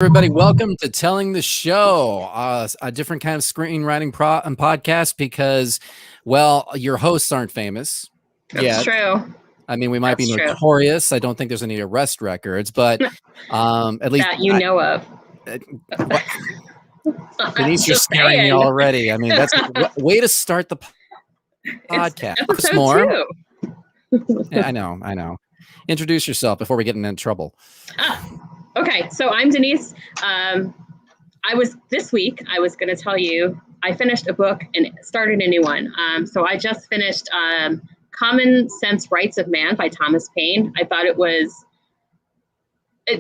Everybody, welcome to Telling the Show, a different kind of screenwriting podcast because, well, your hosts aren't famous. That's true. I mean, we might be notorious. I don't think there's any arrest records, but at least that you know of. Denise, you're scaring me already. I mean, that's a way to start the podcast. It's episode 2. Yeah, I know. Introduce yourself before we get into trouble. Okay, so I'm Denise. This week, I was going to tell you, I finished a book and started a new one. So I just finished Common Sense Rights of Man by Thomas Paine. I thought it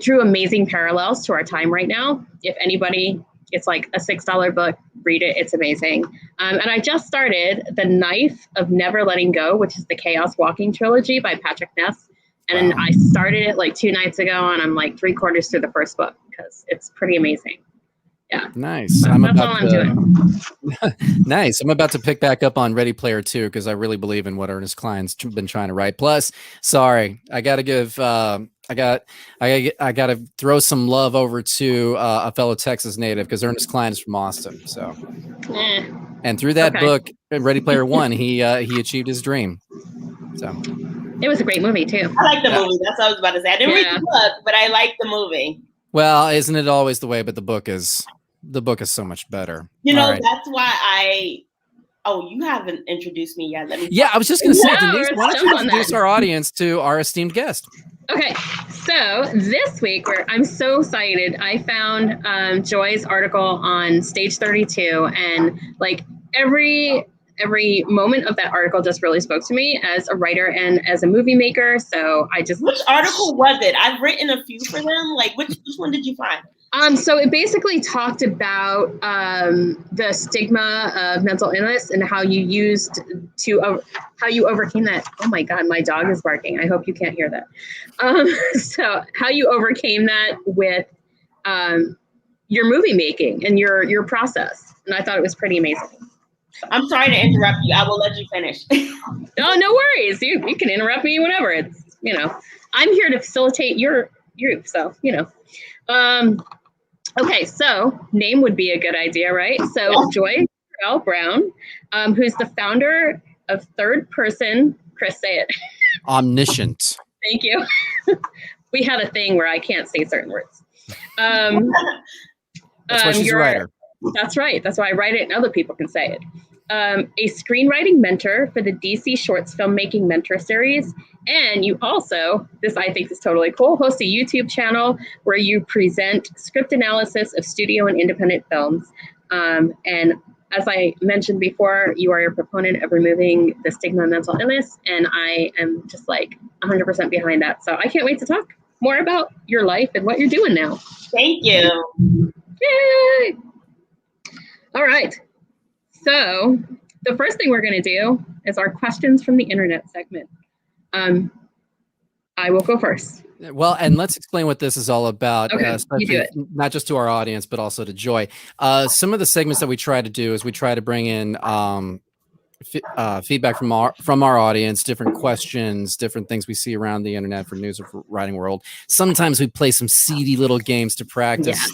drew amazing parallels to our time right now. If anybody, it's like a $6 book, read it, it's amazing. And I just started The Knife of Never Letting Go, which is the Chaos Walking trilogy by Patrick Ness. And I started it like 2 nights ago, and I'm like 3/4 through the first book because it's pretty amazing. Yeah. Nice. So that's all I'm doing. Nice. I'm about to pick back up on Ready Player 2 because I really believe in what Ernest Cline's been trying to write. Plus, sorry, I got to give. I got to throw some love over to a fellow Texas native because Ernest Cline is from Austin. So, and through that book, Ready Player 1, he achieved his dream. So. It was a great movie too. I like the movie. That's what I was about to say. I didn't read the book, but I like the movie. Well, isn't it always the way? But the book is so much better. You know, that's why you haven't introduced me yet. I was just going to say, Denise, why don't you introduce our audience to our esteemed guest? Okay, so this week I'm so excited. I found Joy's article on Stage 32, and like every moment of that article just really spoke to me as a writer and as a movie maker. So Which article was it? I've written a few for them. Like which one did you find? So it basically talked about the stigma of mental illness and how you overcame that. Oh my God, my dog is barking. I hope you can't hear that. So how you overcame that with your movie making and your process. And I thought it was pretty amazing. I'm sorry to interrupt you. I will let you finish. No worries. You can interrupt me whenever. It's, I'm here to facilitate your. So, okay. So name would be a good idea, right? So Joy L. Brown, who's the founder of Third Person, Chris, say it. Omniscient. Thank you. We have a thing where I can't say certain words. That's why she's a writer. That's right. That's why I write it and other people can say it. A screenwriting mentor for the DC Shorts Filmmaking Mentor Series. And you also, this I think is totally cool, host a YouTube channel where you present script analysis of studio and independent films. And as I mentioned before, you are a proponent of removing the stigma of mental illness. And I am just like 100% behind that. So I can't wait to talk more about your life and what you're doing now. Thank you. Yay! All right. So the first thing we're going to do is our questions from the internet segment. I will go first. Well, and let's explain what this is all about, you do it. Not just to our audience, but also to Joy. Some of the segments that we try to do is we try to bring in feedback from our audience, different questions, different things we see around the internet for news of writing world. Sometimes we play some seedy little games to practice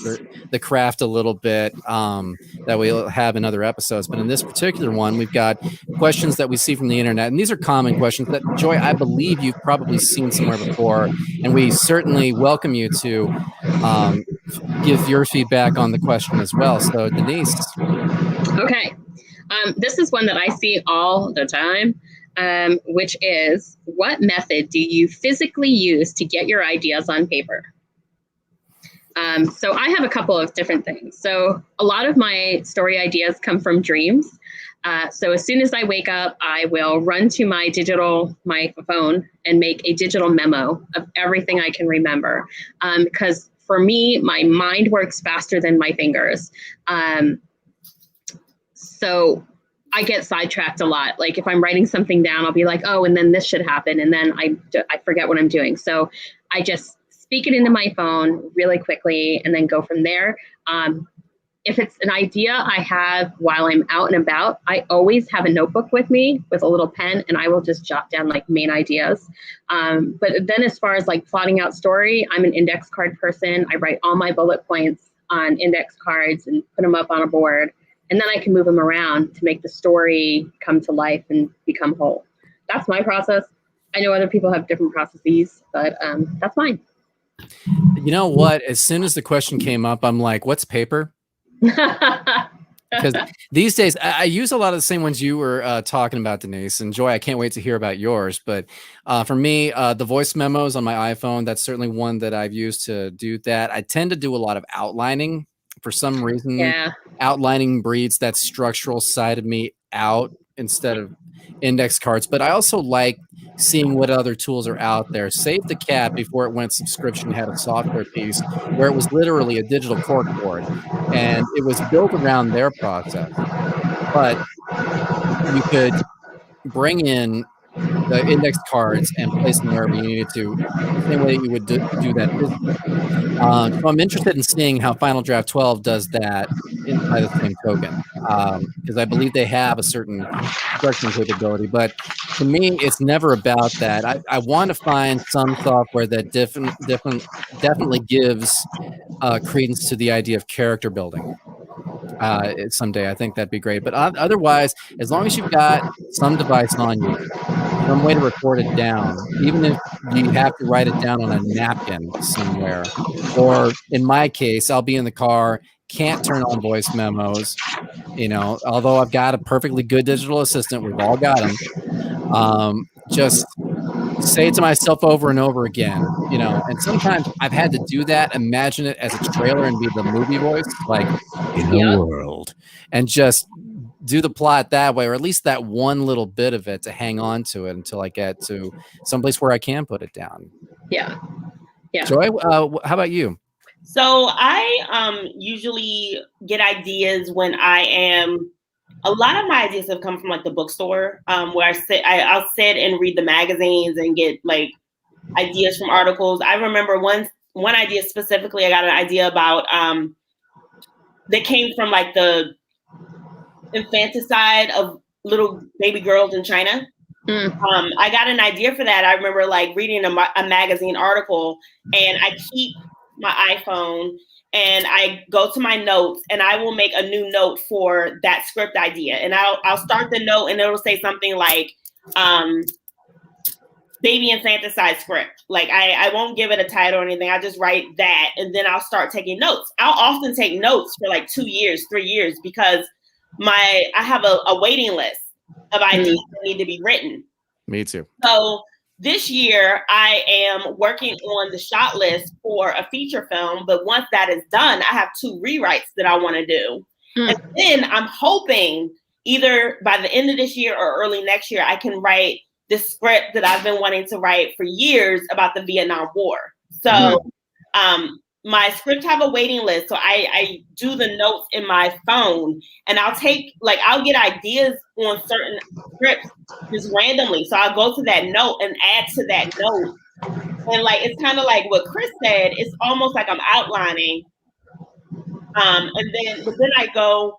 the craft a little bit that we'll have in other episodes. But in this particular one, we've got questions that we see from the internet. And these are common questions that, Joy, I believe you've probably seen somewhere before. And we certainly welcome you to give your feedback on the question as well. So, Denise. Okay. This is one that I see all the time, which is, what method do you physically use to get your ideas on paper? So I have a couple of different things. So a lot of my story ideas come from dreams. So as soon as I wake up, I will run to my phone and make a digital memo of everything I can remember. Because for me, my mind works faster than my fingers. So I get sidetracked a lot. Like if I'm writing something down, I'll be like, oh, and then this should happen. And then I forget what I'm doing. So I just speak it into my phone really quickly and then go from there. if it's an idea I have while I'm out and about, I always have a notebook with me with a little pen, and I will just jot down like main ideas. But then as far as like plotting out story, I'm an index card person. I write all my bullet points on index cards and put them up on a board. And then I can move them around to make the story come to life and become whole. That's my process. I know other people have different processes, but that's mine. You know what? As soon as the question came up, I'm like, what's paper? Because these days I use a lot of the same ones you were talking about, Denise, and Joy, I can't wait to hear about yours. But for me, the voice memos on my iPhone, that's certainly one that I've used to do that. I tend to do a lot of outlining for some reason. Yeah. Outlining breeds that structural side of me out instead of index cards. But I also like seeing what other tools are out there. Save the Cat, before it went subscription, had a software piece where it was literally a digital corkboard, and it was built around their process. But you could bring in the index cards and place them wherever you needed to, the same way that you would do that physically. So I'm interested in seeing how Final Draft 12 does that by the same token, because I believe they have a certain structuring capability. But to me, it's never about that. I want to find some software that definitely gives credence to the idea of character building. Someday, I think that'd be great. But otherwise, as long as you've got some device on you, some way to record it down, even if you have to write it down on a napkin somewhere, or in my case, I'll be in the car, can't turn on voice memos, although I've got a perfectly good digital assistant, we've all got them. Just say it to myself over and over again, and sometimes I've had to do that, imagine it as a trailer and be the movie voice, like in the world, and just do the plot that way, or at least that one little bit of it to hang on to it until I get to someplace where I can put it down. Yeah. Joy, how about you? So I usually get ideas when a lot of my ideas have come from like the bookstore, where I'll sit and read the magazines and get like ideas from articles. I remember one idea specifically, I got an idea about that came from like the infanticide of little baby girls in China. I got an idea for that. I remember like reading a magazine article, and I keep my iPhone and I go to my notes and I will make a new note for that script idea. And I'll start the note and it'll say something like baby infanticide script. Like I won't give it a title or anything. I just write that, and then I'll start taking notes. I'll often take notes for like 2 years, 3 years, because I have a waiting list of ideas that need to be written. Me too. So this year I am working on the shot list for a feature film, but once that is done, I have 2 rewrites that I want to do. And then I'm hoping either by the end of this year or early next year, I can write the script that I've been wanting to write for years about the Vietnam War. So my scripts have a waiting list. So I do the notes in my phone, and I'll get ideas on certain scripts just randomly. So I'll go to that note and add to that note. And like, it's kind of like what Chris said, it's almost like I'm outlining. But then I go,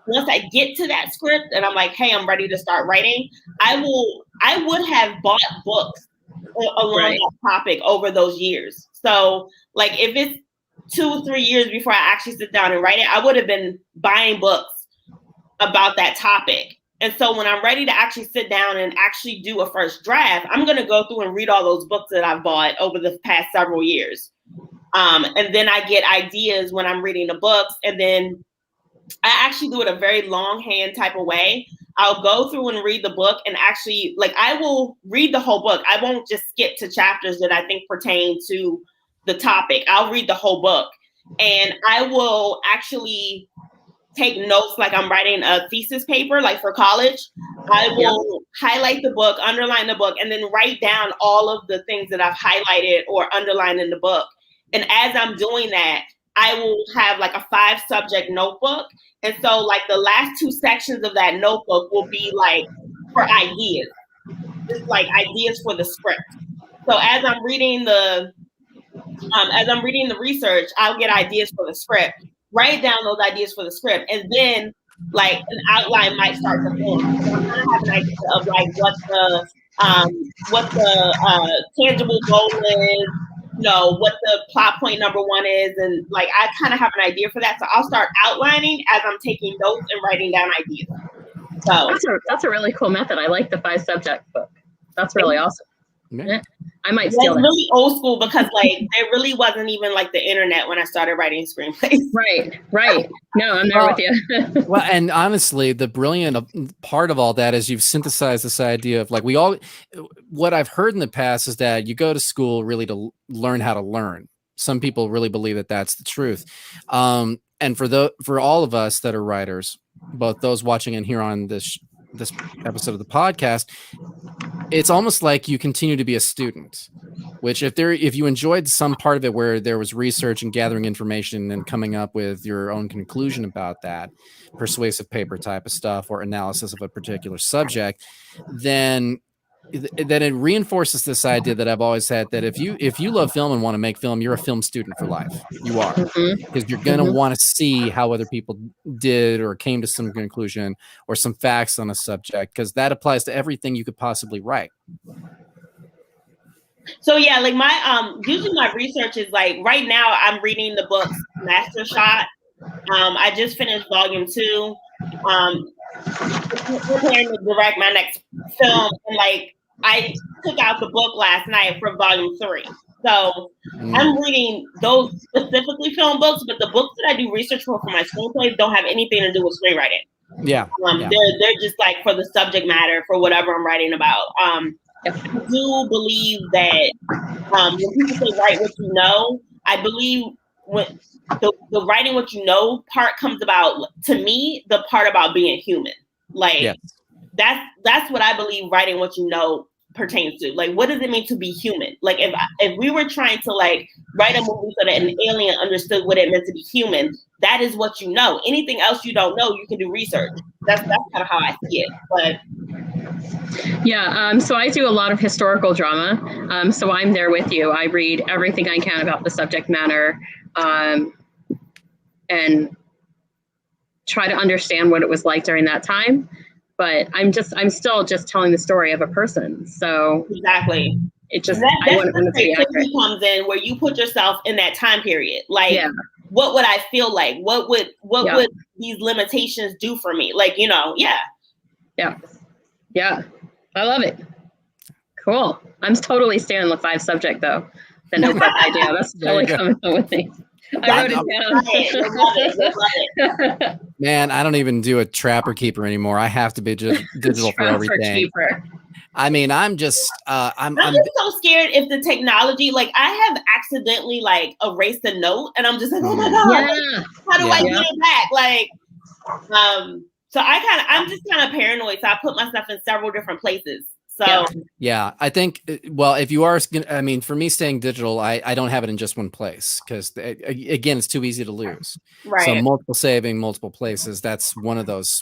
once I get to that script and I'm like, hey, I'm ready to start writing, I would have bought books along that topic over those years. So like if it's 2 or 3 years before I actually sit down and write it, I would have been buying books about that topic. And so when I'm ready to actually sit down and actually do a first draft, I'm going to go through and read all those books that I've bought over the past several years. And then I get ideas when I'm reading the books. And then I actually do it a very longhand type of way. I'll go through and read the book, and actually, like, I will read the whole book. I won't just skip to chapters that I think pertain to the topic. I'll read the whole book, and I will actually take notes like I'm writing a thesis paper, like for college. I will highlight the book, underline the book, and then write down all of the things that I've highlighted or underlined in the book. And as I'm doing that, I will have like a 5-subject notebook. And so like the last 2 sections of that notebook will be like for ideas, just like ideas for the script. So as I'm reading the research, I'll get ideas for the script. write down those ideas for the script, and then like an outline might start to form. So I kind of have an idea of like what the tangible goal is, what the plot point number one is, and like I kind of have an idea for that. So I'll start outlining as I'm taking notes and writing down ideas. So that's a really cool method. I like the 5 subject book. That's really awesome. Yeah. I might steal it. It's really old school because like there really wasn't even like the internet when I started writing screenplays. Right. No, I'm there with you. Well, and honestly, the brilliant part of all that is you've synthesized this idea of like what I've heard in the past is that you go to school really to learn how to learn. Some people really believe that that's the truth. And for all of us that are writers, both those watching and here on this episode of the podcast, it's almost like you continue to be a student, which if you enjoyed some part of it where there was research and gathering information and coming up with your own conclusion about that persuasive paper type of stuff or analysis of a particular subject, then it reinforces this idea that I've always had, that if you love film and want to make film, you're a film student for life. You are, because you're going to want to see how other people did or came to some conclusion or some facts on a subject, because that applies to everything you could possibly write. So yeah, like my usually my research is like right now I'm reading the book Master Shot. I just finished volume 2. Preparing to direct my next film, and like I took out the book last night for volume 3. So I'm reading those specifically film books, but the books that I do research for my screenplays don't have anything to do with screenwriting. Yeah. They're just like for the subject matter, for whatever I'm writing about. I do believe that when people say write what you know, I believe when the writing what you know part comes about, to me, the part about being human. Like that's what I believe writing what you know pertains to. Like, what does it mean to be human? Like if we were trying to like write a movie so that an alien understood what it meant to be human, that is what you know. Anything else you don't know, you can do research. That's kind of how I see it. But yeah, so I do a lot of historical drama. So I'm there with you. I read everything I can about the subject matter, and try to understand what it was like during that time. But I'm still just telling the story of a person. So exactly. It just I want to be accurate. Comes in where you put yourself in that time period. Like, what would I feel like? What would these limitations do for me? Like, Yeah. I love it. Cool. I'm totally staying on the 5 subject though. The notebook idea. That's totally coming up with me. I wrote it down. Man, I don't even do a trapper keeper anymore. I have to be digital for everything. Keeper. I mean, I'm just so scared if the technology, like I have accidentally like erased a note and I'm just like, oh my God, like, how do I get it back? Like, so I'm just kind of paranoid. So I put my stuff in several different places. So yeah, I think, well, if you are, I mean, for me staying digital, I don't have it in just one place because again, it's too easy to lose. Right. So multiple saving, multiple places. That's one of those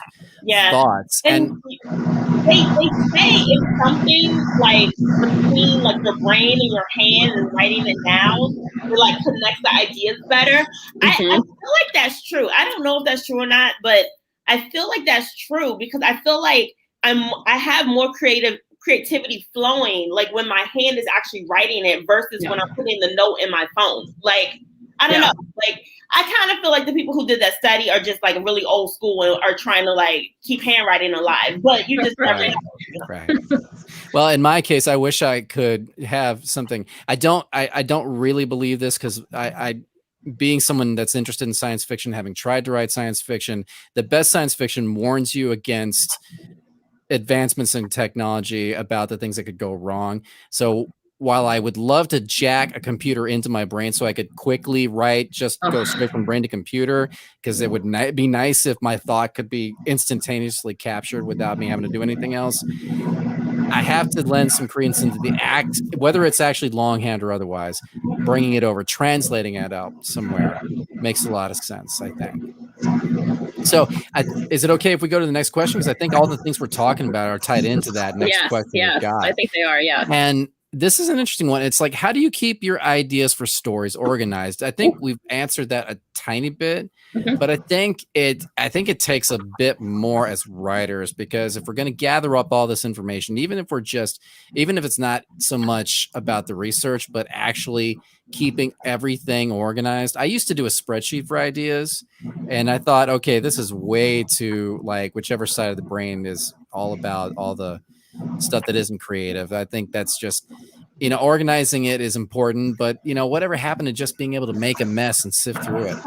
thoughts. And they say it's something like between like your brain and your hand and writing it down, it like connects the ideas better. I feel like that's true. I don't know if that's true or not, but I feel like that's true because I feel like I have more creativity flowing like when my hand is actually writing it versus when I'm putting the note in my phone. Like, I don't know. Like, I kind of feel like the people who did that study are just like really old school and are trying to like keep handwriting alive, but you just never know. Right. Well, in my case, I wish I could have something. I don't really believe this because I being someone that's interested in science fiction, having tried to write science fiction, the best science fiction warns you against advancements in technology about the things that could go wrong. So while I would love to jack a computer into my brain so I could quickly write, just go straight from brain to computer, because it would be nice if my thought could be instantaneously captured without me having to do anything else. I have to lend some credence into the act, whether it's actually longhand or otherwise, bringing it over, translating it out somewhere makes a lot of sense, I think. So is it okay if we go to the next question? Because I think all the things we're talking about are tied into that next question. Yes, I think they are, yeah. And this is an interesting one. It's like, how do you keep your ideas for stories organized? I think we've answered that a tiny bit, but I think it takes a bit more as writers, because if we're going to gather up all this information, even if it's not so much about the research, but actually keeping everything organized. I used to do a spreadsheet for ideas, and I thought, okay, this is way too, like, whichever side of the brain is all about all the stuff that isn't creative. I think that's just, organizing it is important, but whatever happened to just being able to make a mess and sift through it?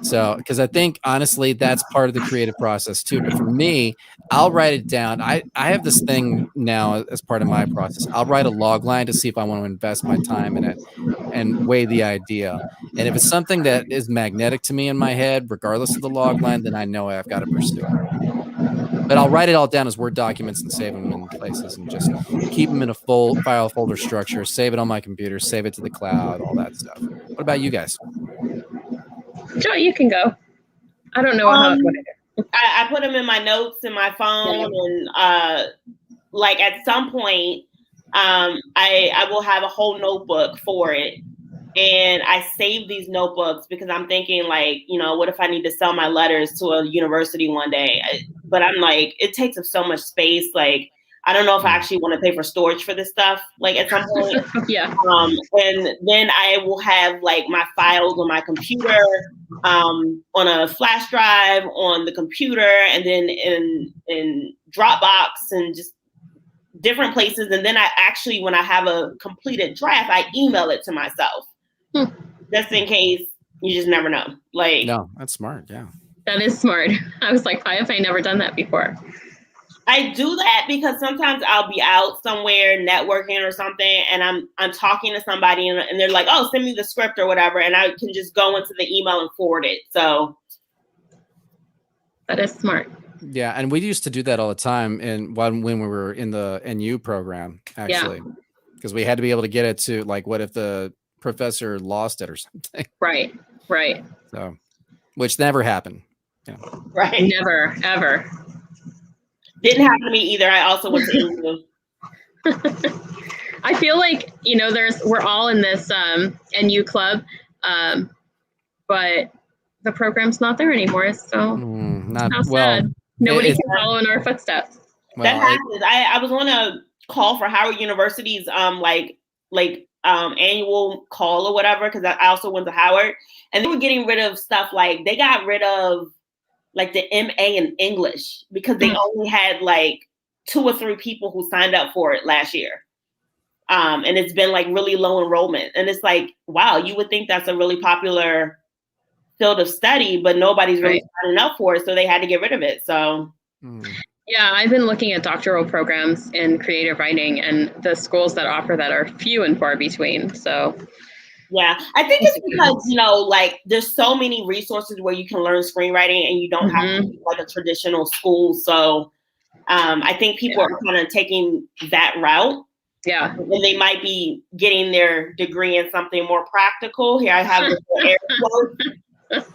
So, because I think honestly, that's part of the creative process too. But for me, I'll write it down. I have this thing now as part of my process. I'll write a log line to see if I want to invest my time in it and weigh the idea. And if it's something that is magnetic to me in my head, regardless of the log line, then I know I've got to pursue it. But I'll write it all down as Word documents and save them in places and just keep them in a full file folder structure, save it on my computer, save it to the cloud, all that stuff. What about you guys? Joe, you can go. I don't know how. I put them in my notes in my phone, and like at some point, I will have a whole notebook for it, and I save these notebooks because I'm thinking, like, what if I need to sell my letters to a university one day? But I'm like, it takes up so much space. Like, I don't know if I actually want to pay for storage for this stuff, like, at some point. Yeah. And then I will have, like, my files on my computer, on a flash drive on the computer, and then in Dropbox and just different places. And then I actually, when I have a completed draft, I email it to myself, just in case. You just never know. Like, no, that's smart. Yeah, that is smart. I was like, why have I never done that before? I do that because sometimes I'll be out somewhere networking or something, and I'm talking to somebody, and they're like, "Oh, send me the script or whatever," and I can just go into the email and forward it. So that is smart. Yeah, and we used to do that all the time, and when we were in the NU program, actually, because we had to be able to get it to, like, what if the professor lost it or something? Right. So, which never happened. Right. Never, ever. Didn't happen to me either. I also went to NU. I feel like, we're all in this NU club, but the program's not there anymore. So how sad. Nobody can follow in our footsteps. Well, that happens. I was on a call for Howard University's annual call or whatever, because I also went to Howard, and they were getting rid of stuff. Like, they got rid of, like, the MA in English because they only had, like, 2 or 3 people who signed up for it last year. And it's been, like, really low enrollment. And it's like, wow, you would think that's a really popular field of study, but nobody's really signing up for it. So they had to get rid of it. So. Yeah, I've been looking at doctoral programs in creative writing, and the schools that offer that are few and far between. So. Yeah, I think it's because, like, there's so many resources where you can learn screenwriting, and you don't have to be like a traditional school. So I think people are kind of taking that route. Yeah. And they might be getting their degree in something more practical. Here I have the air quotes.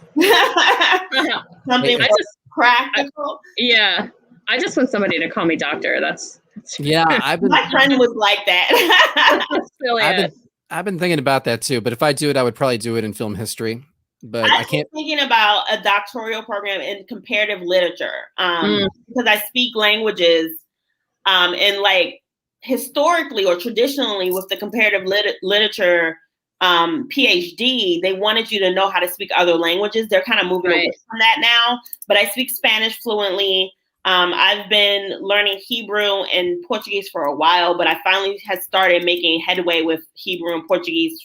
Something more practical. Yeah. I just want somebody to call me doctor. That's my friend was like that. That's really I've been thinking about that too, but if I do it, I would probably do it in film history. But I can't. Thinking about a doctoral program in comparative literature, because I speak languages, and, like, historically or traditionally with the comparative literature PhD, they wanted you to know how to speak other languages. They're kind of moving away from that now. But I speak Spanish fluently. I've been learning Hebrew and Portuguese for a while, but I finally had started making headway with Hebrew and Portuguese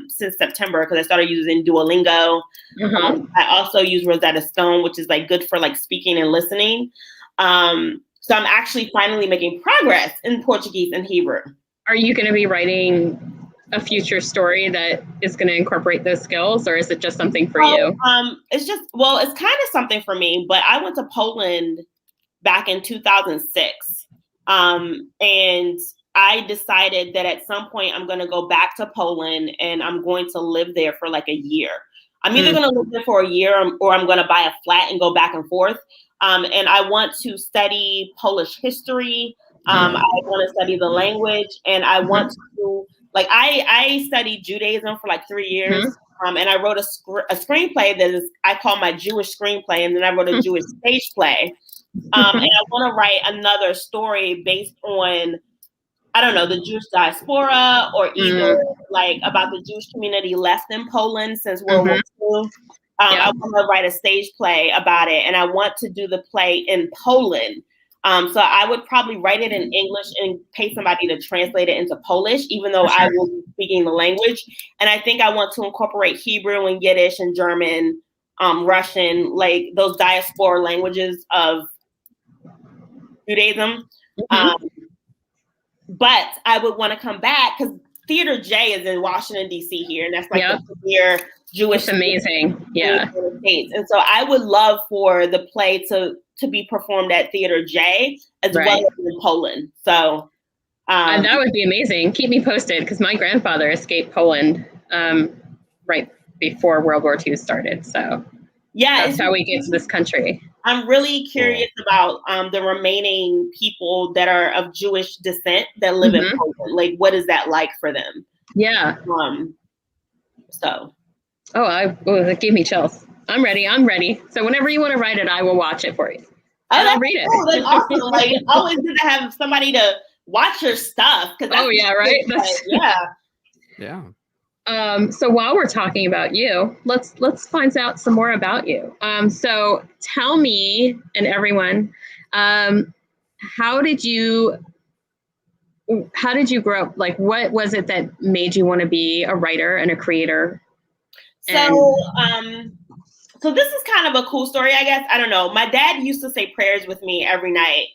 since September, because I started using Duolingo. I also use Rosetta Stone, which is, like, good for, like, speaking and listening. So I'm actually finally making progress in Portuguese and Hebrew. Are you going to be writing a future story that is going to incorporate those skills, or is it just something for you? It's kind of something for me, but I went to Poland back in 2006. And I decided that at some point I'm going to go back to Poland, and I'm going to live there for, like, a year. I'm either going to live there for a year, or I'm going to buy a flat and go back and forth. And I want to study Polish history, I want to study the language, and I want to, like, I studied Judaism for like 3 years. And I wrote a screenplay that is, I call my Jewish screenplay, and then I wrote a Jewish stage play. And I want to write another story based on, I don't know, the Jewish diaspora, or either like about the Jewish community left in Poland since World War II. I want to write a stage play about it, and I want to do the play in Poland. So I would probably write it in English and pay somebody to translate it into Polish, even though I will be speaking the language. And I think I want to incorporate Hebrew and Yiddish and German, Russian, like those diaspora languages of Judaism. But I would want to come back because Theater J is in Washington, D.C. here. And that's like the premier Jewish. It's amazing. Yeah. States. And so I would love for the play to be performed at Theater J as well as in Poland. So and that would be amazing. Keep me posted, because my grandfather escaped Poland right before World War II started. So that's how we get to this country. I'm really curious about the remaining people that are of Jewish descent that live in Poland. Like, what is that like for them? Yeah. So. That gave me chills. I'm ready. So whenever you want to write it, I will watch it for you. And I'll read it. Cool. That's awesome. Like, it's always good to have somebody to watch your stuff. Right? Yeah. So while we're talking about you, let's find out some more about you. So tell me and everyone, how did you grow up? Like, what was it that made you want to be a writer and a creator? So this is kind of a cool story, I guess. I don't know. My dad used to say prayers with me every night.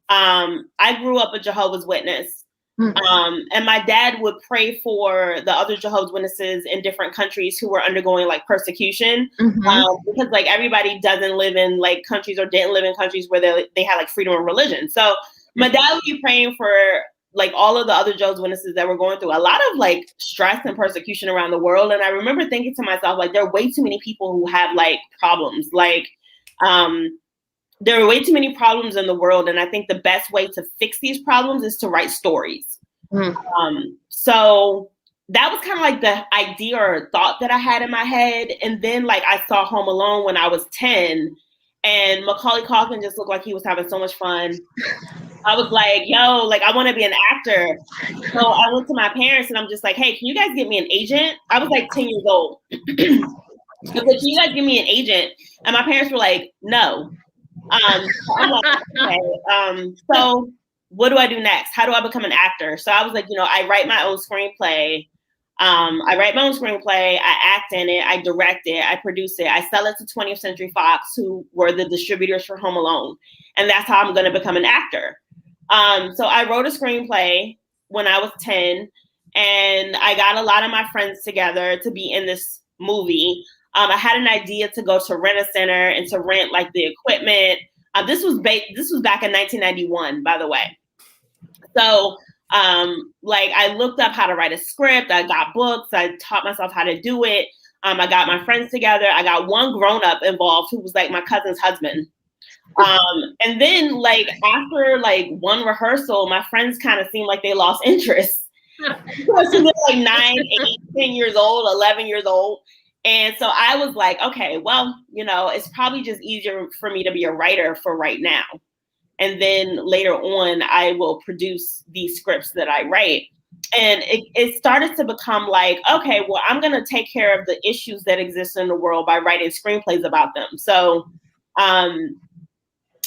I grew up a Jehovah's Witness. And my dad would pray for the other Jehovah's Witnesses in different countries who were undergoing like persecution. Because like everybody doesn't live in like countries, or didn't live in countries where they had like freedom of religion. So my dad would be praying for like all of the other Jehovah's Witnesses that were going through a lot of like stress and persecution around the world. And I remember thinking to myself, like, there are way too many people who have like problems. Like, there are way too many problems in the world. And I think the best way to fix these problems is to write stories. So that was kind of like the idea or thought that I had in my head. And then like I saw Home Alone when I was 10, and Macaulay Culkin just looked like he was having so much fun. I was like, yo, like, I want to be an actor. So I went to my parents and I'm just like, hey, can you guys get me an agent? I was like 10 years old. I was like, can you guys give me an agent? And my parents were like, no. I'm like, okay. So what do I do next? How do I become an actor? So I was like, I write my own screenplay. I act in it, I direct it, I produce it, I sell it to 20th Century Fox, who were the distributors for Home Alone. And that's how I'm going to become an actor. So I wrote a screenplay when I was 10, and I got a lot of my friends together to be in this movie. I had an idea to go to Rent-A-Center and to rent like the equipment. This was back in 1991, by the way. So like I looked up how to write a script. I got books. I taught myself how to do it. I got my friends together. I got one grown-up involved who was like my cousin's husband. And then like after like one rehearsal, my friends kind of seemed like they lost interest. So they're like 9, 8, 10 years old, 11 years old. And so I was like, okay, well, it's probably just easier for me to be a writer for right now. And then later on, I will produce these scripts that I write. And it started to become like, okay, well, I'm going to take care of the issues that exist in the world by writing screenplays about them. So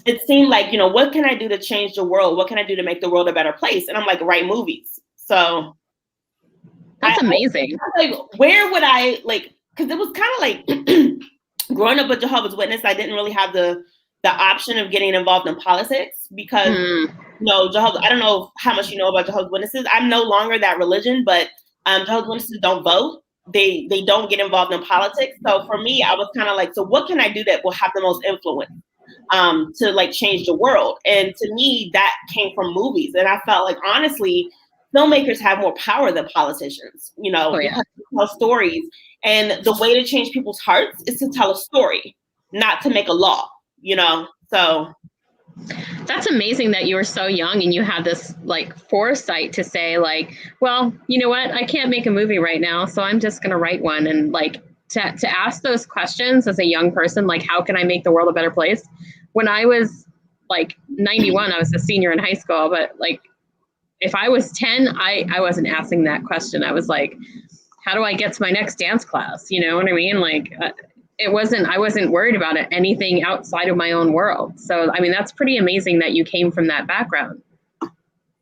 it seemed like, what can I do to change the world? What can I do to make the world a better place? And I'm like, write movies. So that's amazing. Like, where would I like, because it was kind of like growing up a Jehovah's Witness, I didn't really have the option of getting involved in politics because, I don't know how much you know about Jehovah's Witnesses. I'm no longer that religion, but Jehovah's Witnesses don't vote. They don't get involved in politics. So for me, I was kind of like, so what can I do that will have the most influence to like change the world? And to me, that came from movies. And I felt like, honestly, filmmakers have more power than politicians, because they tell stories. And the way to change people's hearts is to tell a story, not to make a law, so. That's amazing that you were so young and you had this like foresight to say like, well, you know what? I can't make a movie right now, so I'm just going to write one. And like to ask those questions as a young person, like, how can I make the world a better place? When I was like 91, I was a senior in high school, but like if I was 10, I wasn't asking that question. I was like, how do I get to my next dance class? You know what I mean? Like I wasn't worried about it, anything outside of my own world. So, I mean, that's pretty amazing that you came from that background.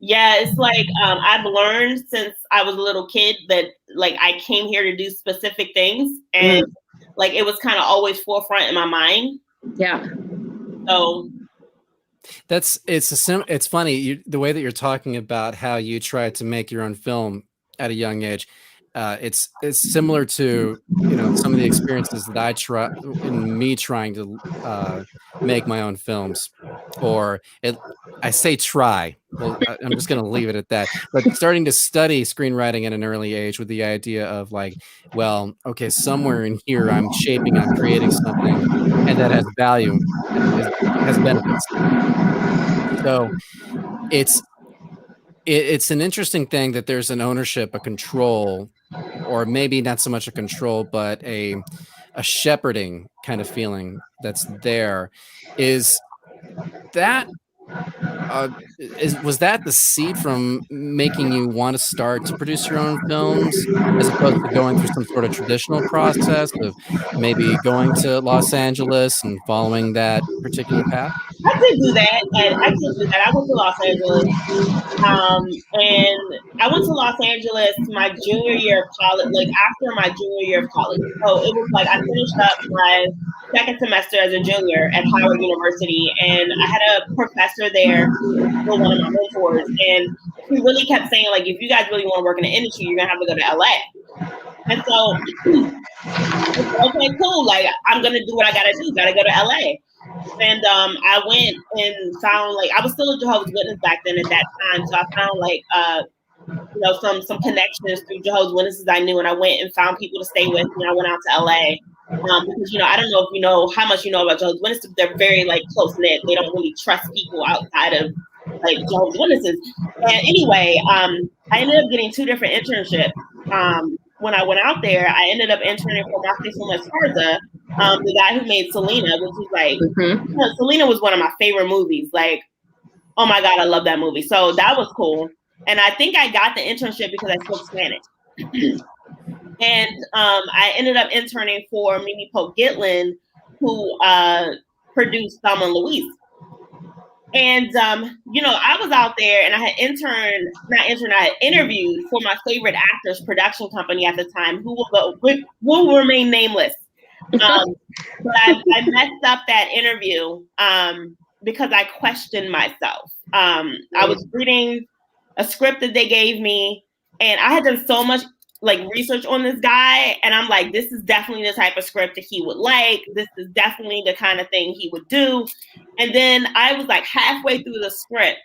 Yeah, it's like I've learned since I was a little kid that like I came here to do specific things, and like it was kind of always forefront in my mind. Yeah. So it's funny the way that you're talking about how you tried to make your own film at a young age. It's similar to some of the experiences that I try in me trying to make my own films, I say try. Well, I'm just going to leave it at that. But starting to study screenwriting at an early age with the idea of like, well, okay, somewhere in here I'm creating something, and that has value and has benefits. So it's an interesting thing that there's an ownership, a control, or maybe not so much a control, but a shepherding kind of feeling that's there. Is that was that the seed from making you want to start to produce your own films, as opposed to going through some sort of traditional process of maybe going to Los Angeles and following that particular path? I did do that. I went to Los Angeles, and I went to Los Angeles my junior year of college, like after my junior year of college. So it was like I finished up my second semester as a junior at Howard University, and I had a professor there, one of my mentors, and he really kept saying like, if you guys really want to work in the industry, you're gonna have to go to LA. And so, okay, cool. Like I'm gonna do what I gotta do. Gotta go to LA. And I went and found like I was still a Jehovah's Witness back then at that time, so I found like some connections through Jehovah's Witnesses I knew, and I went and found people to stay with me. I went out to LA because I don't know if you know how much you know about Jehovah's Witnesses. They're very like close knit. They don't really trust people outside of like Jehovah's Witnesses. And anyway, I ended up getting 2 different internships. When I went out there, I ended up interning for Moctezuma Esparza, the guy who made Selena, which is like, Selena was one of my favorite movies. Like, oh my God, I love that movie. So that was cool. And I think I got the internship because I spoke Spanish. And I ended up interning for Mimi Pope Gitlin, who produced Thelma and Louise. And, I was out there and I had I had interviewed for my favorite actors production company at the time, who will remain nameless. But I messed up that interview because I questioned myself. I was reading a script that they gave me, and I had done so much like research on this guy, and I'm like, this is definitely the type of script that he would like. This is definitely the kind of thing he would do. And then I was like halfway through the script,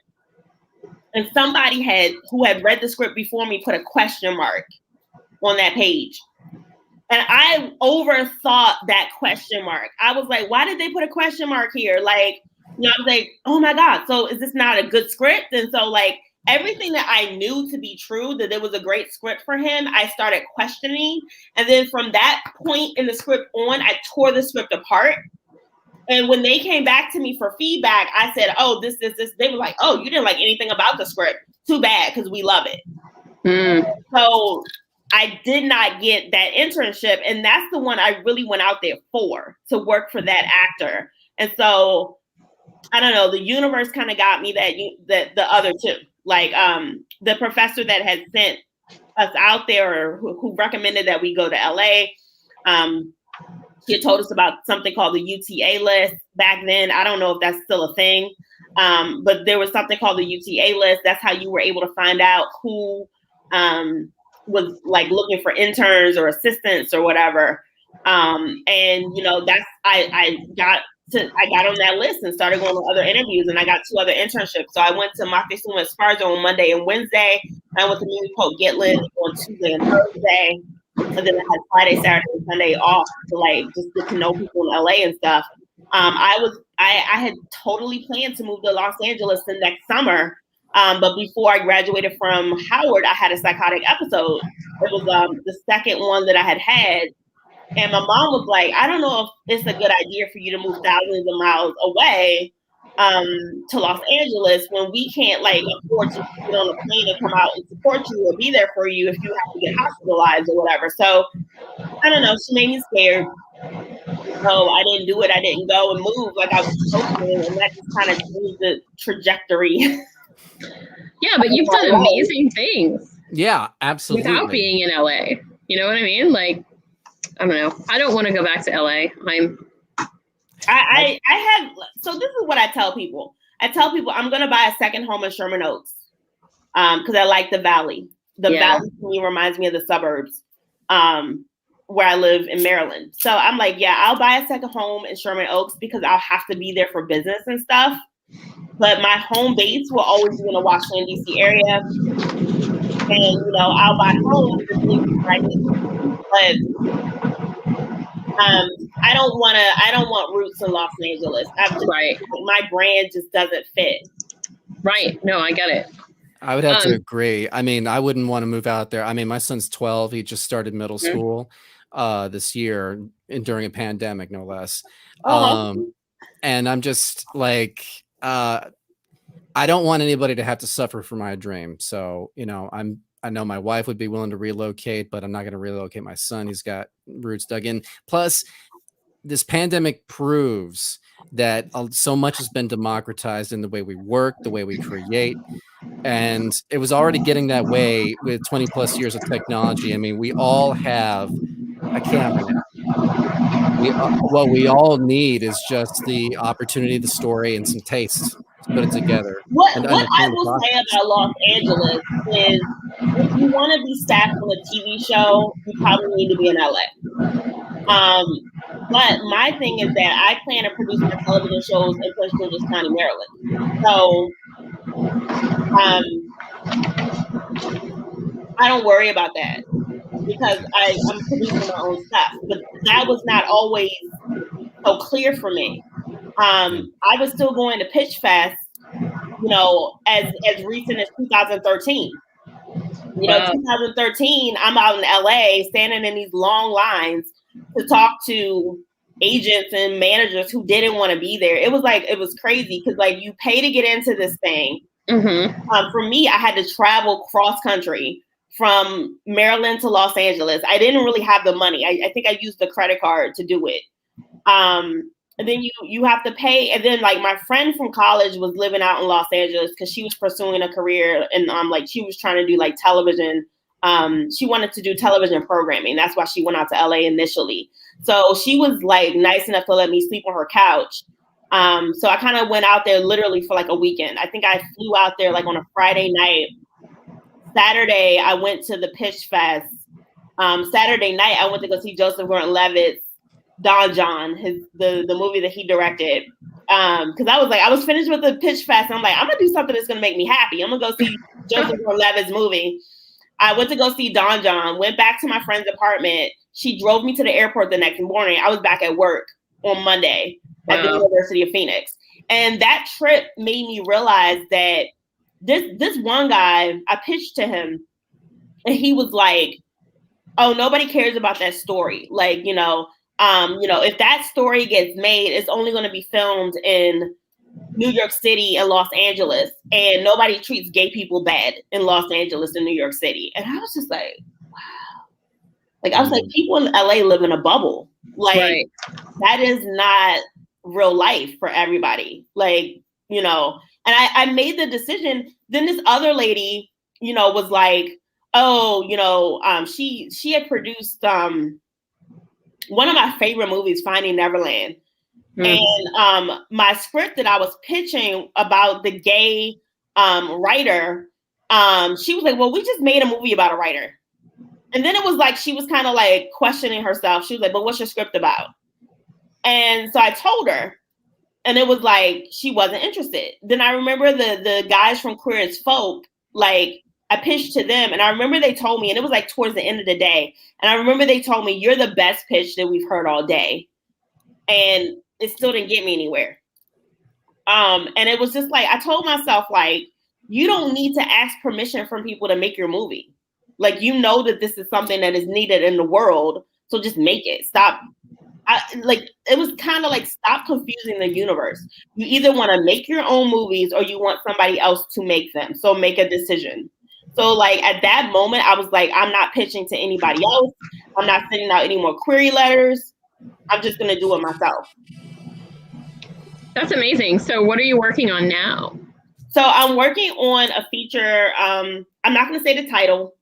and somebody who had read the script before me put a question mark on that page. And I overthought that question mark. I was like, why did they put a question mark here? Like, I was like, oh my God, so is this not a good script? And so like everything that I knew to be true, that there was a great script for him, I started questioning. And then from that point in the script on, I tore the script apart. And when they came back to me for feedback, I said, oh, this. They were like, oh, you didn't like anything about the script. Too bad, because we love it. So I did not get that internship. And that's the one I really went out there for, to work for that actor. And so, I don't know, the universe kind of got me that the other 2. Like the professor that had sent us out there, or who recommended that we go to LA, she had told us about something called the UTA list back then. I don't know if that's still a thing, but there was something called the UTA list. That's how you were able to find out who was like looking for interns or assistants or whatever. And that's I got on that list and started going to other interviews, and I got 2 other internships. So I went to Moctezuma Esparza on Monday and Wednesday. I went to Mimi Pope Gitlin on Tuesday and Thursday. And then I had Friday, Saturday, and Sunday off to like just get to know people in LA and stuff. I had totally planned to move to Los Angeles the next summer. But before I graduated from Howard, I had a psychotic episode. It was the second one that I had. And my mom was like, I don't know if it's a good idea for you to move thousands of miles away to Los Angeles when we can't like afford to get on a plane and come out and support you or be there for you if you have to get hospitalized or whatever. So I don't know. She made me scared. So I didn't do it. I didn't go and move like I was supposed to. And that just kind of changed the trajectory. Yeah, but you've done amazing things. Yeah, absolutely. Without being in LA. You know what I mean? Like, I don't know. I don't want to go back to LA. I have, so this is what I tell people. I tell people I'm going to buy a second home in Sherman Oaks because I like the Valley. The Valley to me reminds me of the suburbs where I live in Maryland. So I'm like, yeah, I'll buy a second home in Sherman Oaks because I'll have to be there for business and stuff. But my home base will always be in the Washington, D.C. area. And, you know, I'll buy homes right. But I don't want roots in Los Angeles. Right. My brand just doesn't fit. Right. No, I get it. I would have to agree. I mean, I wouldn't want to move out there. I mean, my son's 12. He just started middle school this year and during a pandemic, no less. And I'm just like, I don't want anybody to have to suffer for my dream. So, you know, I know my wife would be willing to relocate, but I'm not going to relocate my son. He's got roots dug in. Plus, this pandemic proves that so much has been democratized in the way we work, the way we create. And it was already getting that way with 20 plus years of technology. I mean, we all have a camera now. What we all need is just the opportunity, the story, and some taste to put it together. What I will say about Los Angeles is if you want to be staffed on a TV show, you probably need to be in LA. But my thing is that I plan to produce my television shows in Prince George's County, Maryland. So I don't worry about that because I'm producing my own stuff. But that was not always so clear for me. I was still going to Pitch Fest, you know, as recent as 2013. You know, 2013, I'm out in LA standing in these long lines to talk to agents and managers who didn't want to be there. It was crazy because like you pay to get into this thing. For me, I had to travel cross country from Maryland to Los Angeles. I didn't really have the money. I think I used the credit card to do it. And then you have to pay. And then like my friend from college was living out in Los Angeles because she was pursuing a career and like she was trying to do like television. She wanted to do television programming. That's why she went out to LA initially. So she was like nice enough to let me sleep on her couch. So I kind of went out there literally for like a weekend. I think I flew out there like on a Friday night. Saturday, I went to the Pitch Fest. Saturday night, I went to go see Joseph Gordon-Levitt's Don John, the movie that he directed. Because I was finished with the Pitch Fest. And I'm like, I'm gonna do something that's gonna make me happy. I'm gonna go see Joseph Gordon-Levitt's movie. I went to go see Don John. Went back to my friend's apartment. She drove me to the airport the next morning. I was back at work on Monday at the University of Phoenix. And that trip made me realize that this one guy, I pitched to him, and he was like, "Oh, nobody cares about that story. Like, you know, if that story gets made, it's only going to be filmed in New York City and Los Angeles, and nobody treats gay people bad in Los Angeles and New York City." And I was just like, wow. Like, I was like, people in LA live in a bubble. Like, that is not real life for everybody. Like, you know, and I made the decision. Then this other lady, you know, was like, oh, you know, she had produced one of my favorite movies, Finding Neverland. And my script that I was pitching about the gay writer, she was like, well, we just made a movie about a writer. And then it was like, she was kind of like questioning herself. She was like, but what's your script about? And so I told her, and it was like, she wasn't interested. Then I remember the guys from Queer as Folk, like I pitched to them, and I remember they told me, and it was like towards the end of the day. And I remember they told me, you're the best pitch that we've heard all day. And it still didn't get me anywhere. And it was just like, I told myself, like, you don't need to ask permission from people to make your movie. Like, you know that this is something that is needed in the world, so just make it. Stop. It was kind of like, stop confusing the universe. You either want to make your own movies or you want somebody else to make them. So make a decision. So like at that moment, I was like, I'm not pitching to anybody else. I'm not sending out any more query letters. I'm just going to do it myself. That's amazing. So what are you working on now? So I'm working on a feature. I'm not going to say the title.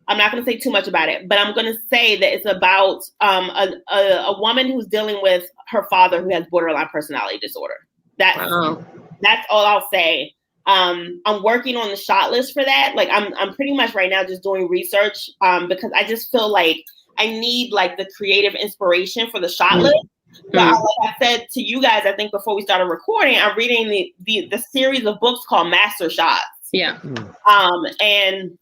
I'm not going to say too much about it, but I'm going to say that it's about a woman who's dealing with her father who has borderline personality disorder. That's all I'll say. I'm working on the shot list for that. Like I'm pretty much right now just doing research because I just feel like I need like the creative inspiration for the shot list. So like I said to you guys, I think before we started recording, I'm reading the series of books called Master Shots. Yeah. And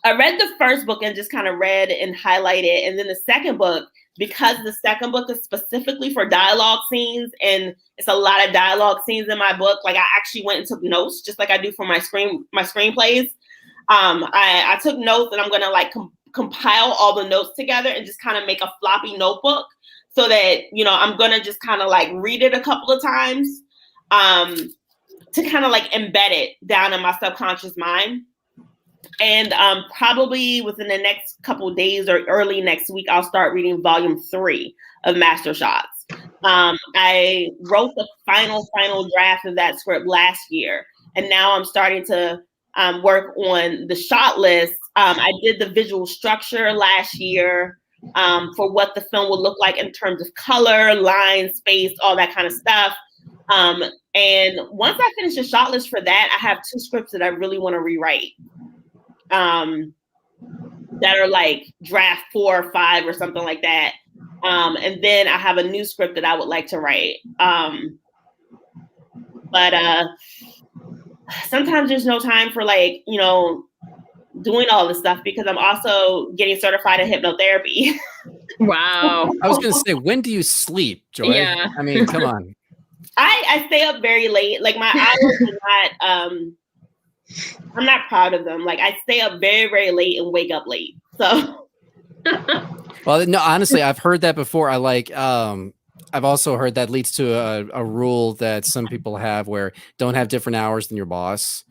I read the first book and just kind of read and highlighted. And then the second book, because the second book is specifically for dialogue scenes, and it's a lot of dialogue scenes in my book. Like I actually went and took notes, just like I do for my screenplays. I took notes, and I'm gonna like compile all the notes together and just kind of make a floppy notebook, so that I'm gonna just kind of like read it a couple of times, to kind of like embed it down in my subconscious mind. And probably within the next couple of days or early next week, I'll start reading volume 3 of Master Shots. I wrote the final draft of that script last year, and now I'm starting to work on the shot list. I did the visual structure last year for what the film will look like in terms of color, line, space, all that kind of stuff. And once I finish the shot list for that, I have 2 scripts that I really want to rewrite. That are like draft 4 or 5 or something like that. And then I have a new script that I would like to write. But sometimes there's no time for like, doing all this stuff because I'm also getting certified in hypnotherapy. Wow. I was going to say, when do you sleep, Joy? Yeah. I mean, come on. I stay up very late. Like my hours are not, I'm not proud of them. Like I stay up very, very late and wake up late. So. Well, no, honestly, I've heard that before. I've also heard that leads to a rule that some people have where don't have different hours than your boss,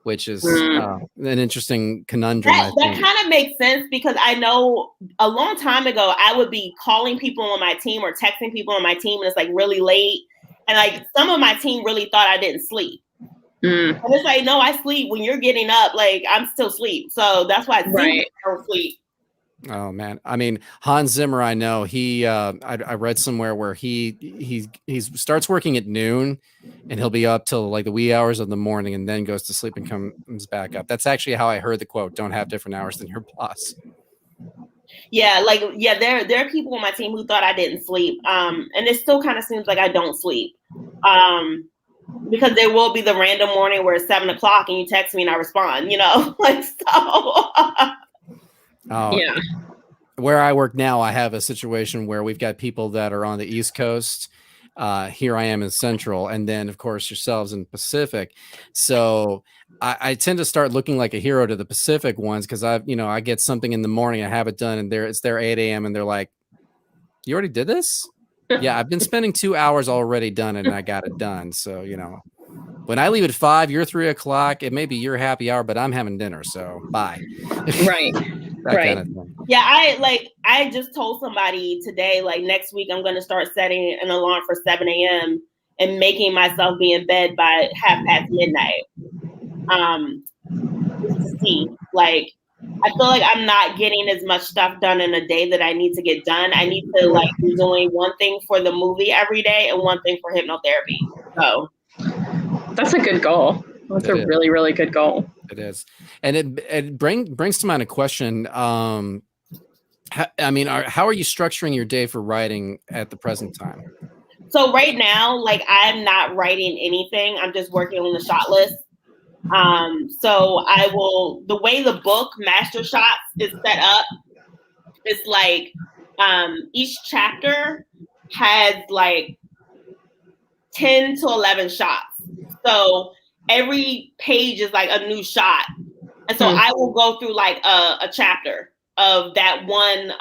which is an interesting conundrum. That kind of makes sense because I know a long time ago, I would be calling people on my team or texting people on my team and it's like really late. And like some of my team really thought I didn't sleep. And it's like, no, I sleep when you're getting up. Like I'm still asleep. So that's why I don't sleep. Oh man. I mean, Hans Zimmer, I know he, I read somewhere where he starts working at noon and he'll be up till like the wee hours of the morning and then goes to sleep and comes back up. That's actually how I heard the quote, don't have different hours than your boss. Yeah. There are people on my team who thought I didn't sleep. And it still kind of seems like I don't sleep. Because there will be the random morning where it's 7 o'clock and you text me and I respond, like so. Oh, yeah. Where I work now, I have a situation where we've got people that are on the East Coast. Here I am in Central, and then of course yourselves in Pacific. So I tend to start looking like a hero to the Pacific ones because I get something in the morning, I have it done, and it's their 8 a.m. and they're like, "You already did this?" Yeah, I've been spending 2 hours already done it, and I got it done. So when I leave at 5, you're 3 o'clock. It may be your happy hour, but I'm having dinner. So bye. Right. Kind of thing. Yeah, I just told somebody today, like next week, I'm going to start setting an alarm for 7 a.m. and making myself be in bed by midnight. To see, like, I feel like I'm not getting as much stuff done in a day that I need to get done. I need to like be doing one thing for the movie every day and one thing for hypnotherapy. So that's a good goal. That's a really, really good goal. It is. And it brings to mind a question. How are you structuring your day for writing at the present time? So right now, like I'm not writing anything. I'm just working on the shot list. So the way the book Master Shots is set up, it's like, each chapter has like 10 to 11 shots. So every page is like a new shot. And so I will go through like a chapter of that one,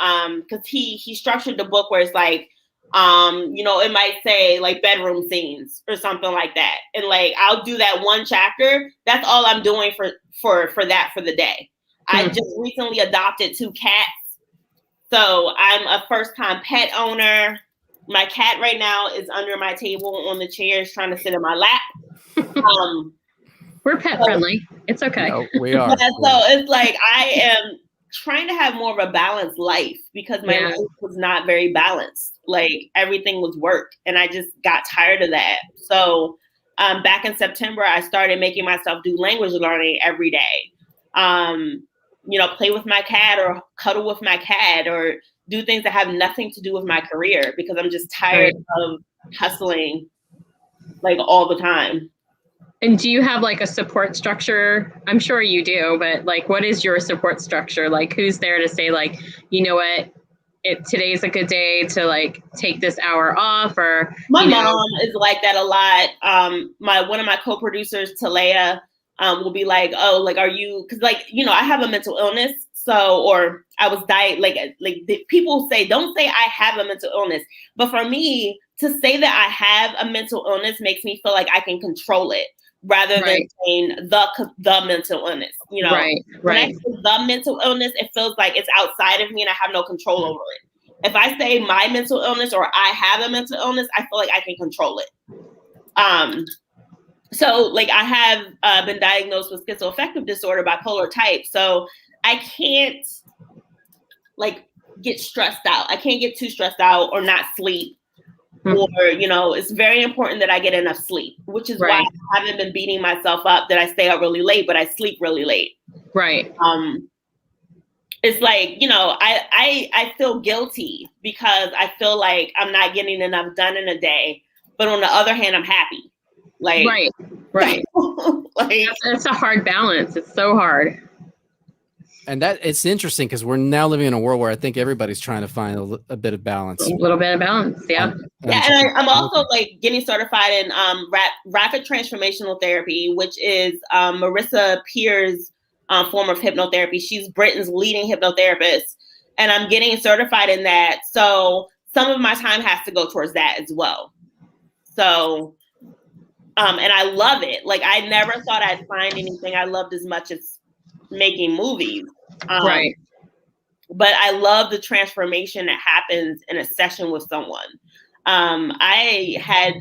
because he structured the book where it's like, it might say like bedroom scenes or something like that. And like, I'll do that one chapter. That's all I'm doing for the day. I just recently adopted 2 cats. So I'm a first-time pet owner. My cat right now is under my table on the chairs trying to sit in my lap. We're pet friendly. It's okay. No, we are. Yeah, so it's like I am trying to have more of a balanced life because my life was not very balanced. Like everything was work and I just got tired of that. So back in September, I started making myself do language learning every day. Play with my cat or cuddle with my cat or do things that have nothing to do with my career because I'm just tired of hustling like all the time. And do you have like a support structure? I'm sure you do, but like, what is your support structure? Like, who's there to say like, you know what, today's a good day to like take this hour off? Or my mom is like that a lot. One of my co-producers, Talea, will be like, oh, like, are you? Because like, I have a mental illness. So, or I was people say, don't say I have a mental illness. But for me, to say that I have a mental illness makes me feel like I can control it rather than saying the mental illness. When I say the mental illness, it feels like it's outside of me and I have no control over it. If I say my mental illness or I have a mental illness, I feel like I can control it. So like I have been diagnosed with schizoaffective disorder, bipolar type. So I can't like get stressed out. I can't get too stressed out or not sleep. Or, it's very important that I get enough sleep, which is why I haven't been beating myself up that I stay up really late, but I sleep really late. Right. It's like, I feel guilty because I feel like I'm not getting enough done in a day. But on the other hand, I'm happy. Like, right. Like, that's a hard balance. It's so hard. And that it's interesting because we're now living in a world where I think everybody's trying to find a bit of balance. A little bit of balance, yeah. And I'm also like getting certified in rapid transformational therapy, which is Marissa Peer's form of hypnotherapy. She's Britain's leading hypnotherapist, and I'm getting certified in that. So some of my time has to go towards that as well. So, and I love it. Like I never thought I'd find anything I loved as much as making movies. But I love the transformation that happens in a session with someone. I had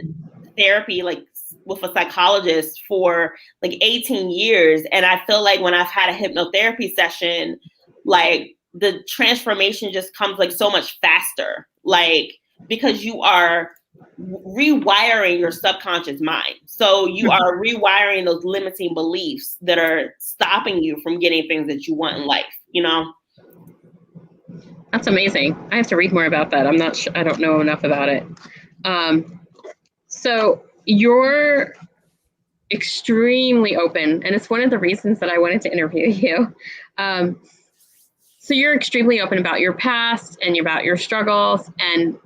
therapy like with a psychologist for like 18 years. And I feel like when I've had a hypnotherapy session, like the transformation just comes like so much faster, like because you are rewiring your subconscious mind. So you are rewiring those limiting beliefs that are stopping you from getting things that you want in life, That's amazing. I have to read more about that. I'm not sure. I don't know enough about it. So you're extremely open, and it's one of the reasons that I wanted to interview you. So you're extremely open about your past and about your struggles, and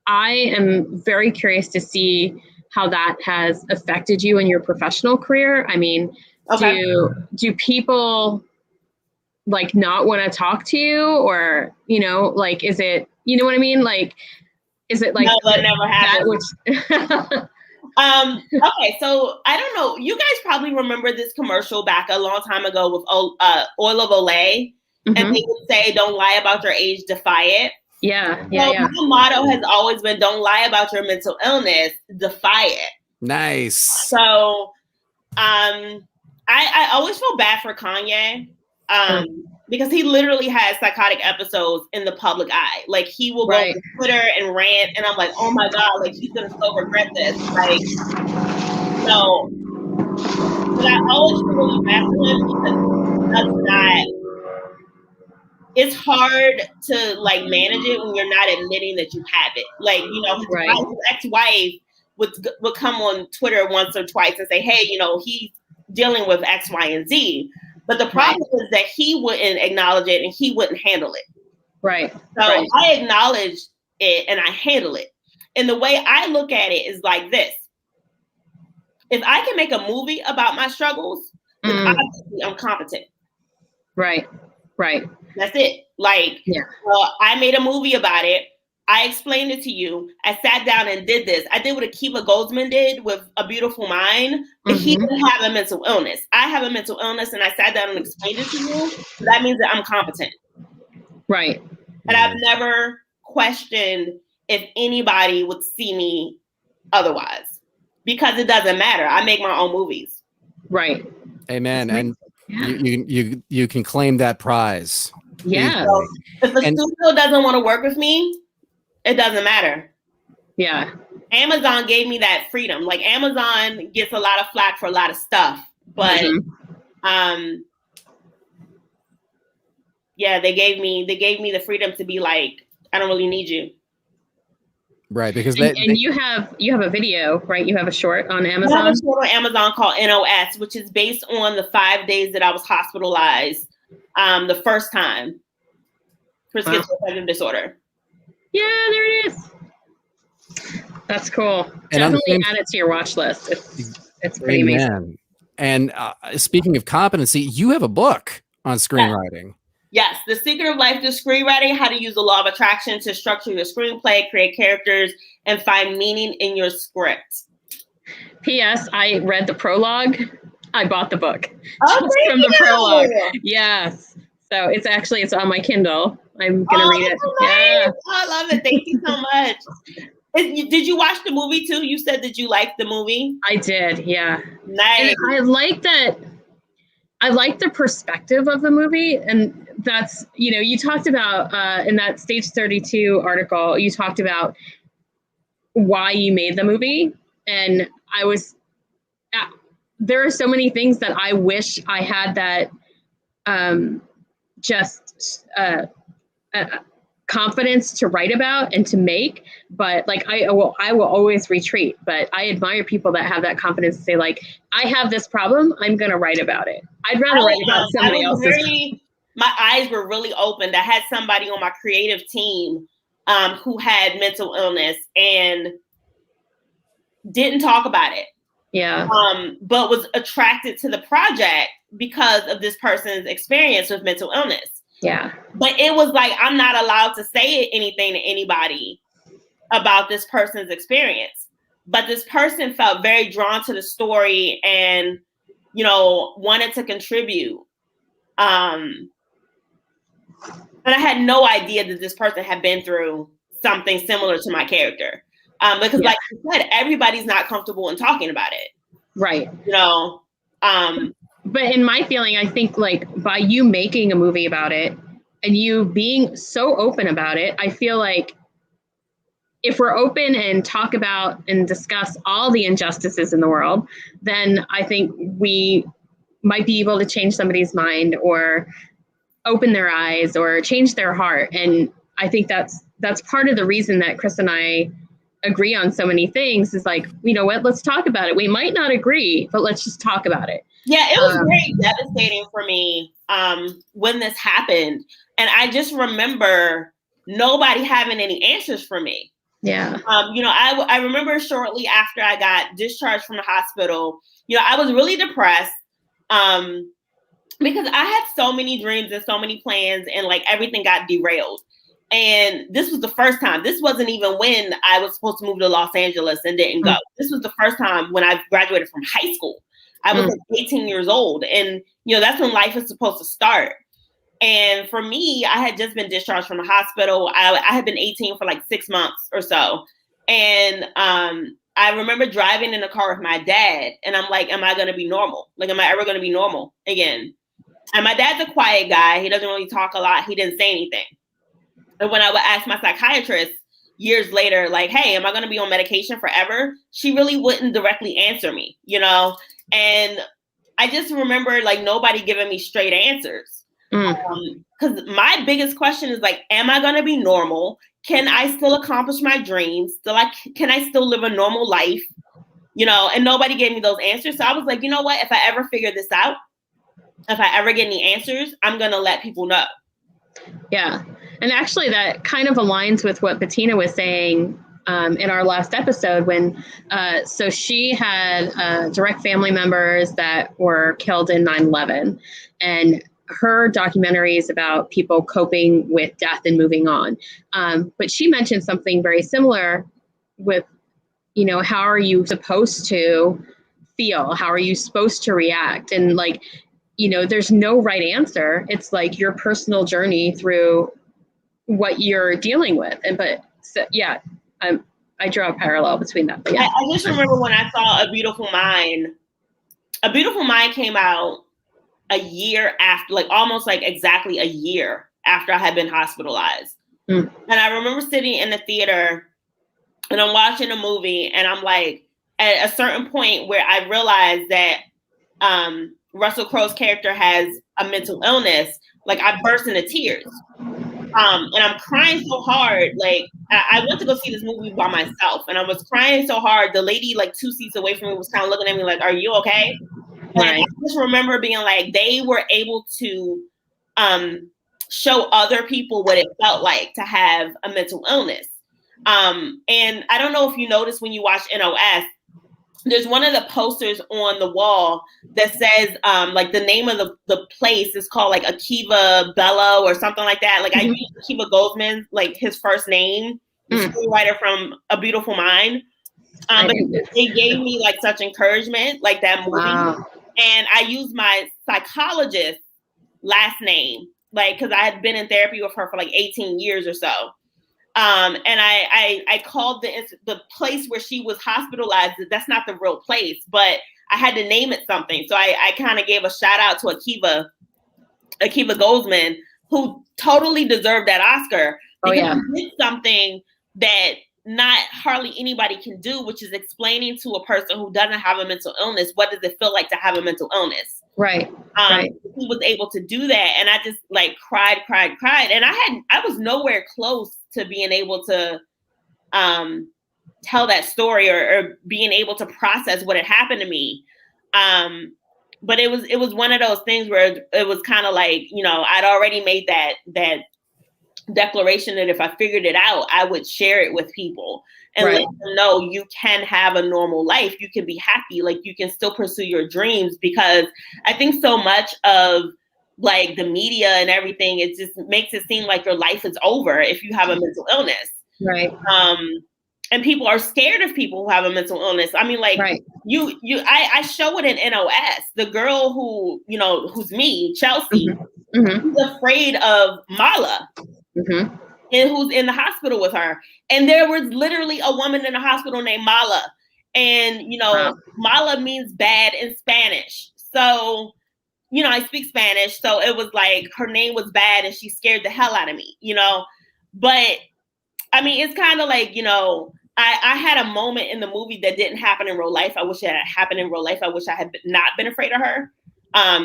I am very curious to see how that has affected you in your professional career. I mean, do people like not want to talk to you, or, like, is it, you know what I mean? Like, is it like, no, that never happened. Okay. So I don't know. You guys probably remember this commercial back a long time ago with Oil of Olay. And they would say, don't lie about your age, defy it. Yeah. My motto has always been, don't lie about your mental illness, defy it. Nice. So I always feel bad for Kanye because he literally has psychotic episodes in the public eye. Like he will go to Twitter and rant, and I'm like, oh my God, like he's gonna so regret this. Like, no. But I always feel really bad for him because that's not. It's hard to like manage it when you're not admitting that you have it. Like, his ex-wife would come on Twitter once or twice and say, hey, he's dealing with X, Y, and Z. But the problem is that he wouldn't acknowledge it and he wouldn't handle it. Right. So I acknowledge it and I handle it. And the way I look at it is like this. If I can make a movie about my struggles, then obviously I'm competent. Right. That's it. Like, I made a movie about it. I explained it to you. I sat down and did this. I did what Akiva Goldsman did with A Beautiful Mind, but he didn't have a mental illness. I have a mental illness, and I sat down and explained it to you. So that means that I'm competent. Right. And I've never questioned if anybody would see me otherwise, because it doesn't matter. I make my own movies. Right. Amen. And you can claim that prize. Yeah. So if the studio doesn't want to work with me, it doesn't matter. Yeah. Amazon gave me that freedom. Like, Amazon gets a lot of flack for a lot of stuff, but they gave me the freedom to be like, I don't really need you. Right, because you have a video, right? You have a short on Amazon. I have a short on Amazon called NOS, which is based on the 5 days that I was hospitalized the first time for schizoaffective disorder. Yeah, there it is. That's cool. And definitely add it to your watch list. It's pretty amazing. And speaking of competency, you have a book on screenwriting. Yes, The Secret of Life to Screenwriting, How to Use the Law of Attraction to Structure Your Screenplay, Create Characters, and Find Meaning in Your Script. P.S. I read the prologue. I bought the book. Oh, just from the prologue. Yes. So it's on my Kindle. I'm going to read it. Nice. I love it. Thank you so much. Did you watch the movie too? You said that you liked the movie. I did. Yeah. Nice. And I like that. I like the perspective of the movie. And that's, you talked about in that Stage 32 article, you talked about why you made the movie. And there are so many things that I wish I had that confidence to write about and to make, but like I will always retreat. But I admire people that have that confidence to say, like, I have this problem, I'm gonna write about it. I'd rather write about somebody else's. My eyes were really opened. I had somebody on my creative team who had mental illness and didn't talk about it. Yeah. But was attracted to the project because of this person's experience with mental illness. Yeah. But it was like, I'm not allowed to say anything to anybody about this person's experience. But this person felt very drawn to the story and, wanted to contribute. And I had no idea that this person had been through something similar to my character. Because like you said, everybody's not comfortable in talking about it. Right. But in my feeling, I think like by you making a movie about it and you being so open about it, I feel like if we're open and talk about and discuss all the injustices in the world, then I think we might be able to change somebody's mind or open their eyes or change their heart. And I think that's part of the reason that Chris and I agree on so many things is like, you know what, let's talk about it. We might not agree, but let's just talk about it. Yeah, it was very devastating for me when this happened. And I just remember nobody having any answers for me. Yeah. I remember shortly after I got discharged from the hospital, I was really depressed because I had so many dreams and so many plans and like everything got derailed. And this was the first time. This wasn't even when I was supposed to move to Los Angeles and didn't go. This was the first time when I graduated from high school. I was like 18 years old. And, that's when life is supposed to start. And for me, I had just been discharged from the hospital. I had been 18 for like 6 months or so. And I remember driving in the car with my dad. And I'm like, am I going to be normal? Like, am I ever going to be normal again? And my dad's a quiet guy. He doesn't really talk a lot. He didn't say anything. And when I would ask my psychiatrist years later, like, hey, am I going to be on medication forever? She really wouldn't directly answer me, And I just remember like nobody giving me straight answers. Because my biggest question is like, am I going to be normal? Can I still accomplish my dreams? Can I still live a normal life? And nobody gave me those answers. So I was like, you know what? If I ever figure this out, if I ever get any answers, I'm going to let people know. Yeah. And actually that kind of aligns with what Bettina was saying in our last episode when, so she had direct family members that were killed in 9/11, and her documentary is about people coping with death and moving on. But she mentioned something very similar with, you know, how are you supposed to feel? How are you supposed to react? And like, you know, there's no right answer. It's like your personal journey through what you're dealing with. And, but so, yeah, I draw a parallel between that. But yeah. I just remember when I saw A Beautiful Mind. A Beautiful Mind came out a year after, like almost like exactly a year after I had been hospitalized. And I remember sitting in the theater and I'm watching a movie and I'm like, at a certain point where I realized that Russell Crowe's character has a mental illness, like I burst into tears. And I'm crying so hard. Like I went to go see this movie by myself and I was crying so hard. The lady like 2 seats away from me was kind of looking at me like, are you okay? Right. And I just remember being like, they were able to show other people what it felt like to have a mental illness. And I don't know if you noticed when you watch NOS, there's one of the posters on the wall that says like the name of the place is called like Akiva Bello or something like that. Like I used Akiva Goldsman, like his first name, the screenwriter from A Beautiful Mind. But they gave me like such encouragement, like that movie. Wow. And I used my psychologist's last name, like, because I had been in therapy with her for like 18 years or so. And I called the place where she was hospitalized. That's not the real place, but I had to name it something. So I kind of gave a shout out to Akiva Goldsman, who totally deserved that Oscar because he did something that not hardly anybody can do, which is explaining to a person who doesn't have a mental illness, what does it feel like to have a mental illness? Right. He was able to do that. And I just like cried. And I was nowhere close to being able to tell that story or being able to process what had happened to me. But it was one of those things where it was kind of like, you know, I'd already made that declaration that if I figured it out, I would share it with people and let them know you can have a normal life. You can be happy. Like you can still pursue your dreams, because I think so much of like the media and everything, it just makes it seem like your life is over if you have a mental illness. Right. And people are scared of people who have a mental illness. I mean, like I show it in NOS, the girl who, you know, who's me, Chelsea, who's afraid of Mala. And who's in the hospital with her. And there was literally a woman in the hospital named Mala. And, you know, Mala means bad in Spanish. So, you know, I speak Spanish. So it was like her name was bad and she scared the hell out of me, you know. But, I mean, it's kind of like, you know, I had a moment in the movie that didn't happen in real life. I wish it had happened in real life. I wish I had not been afraid of her.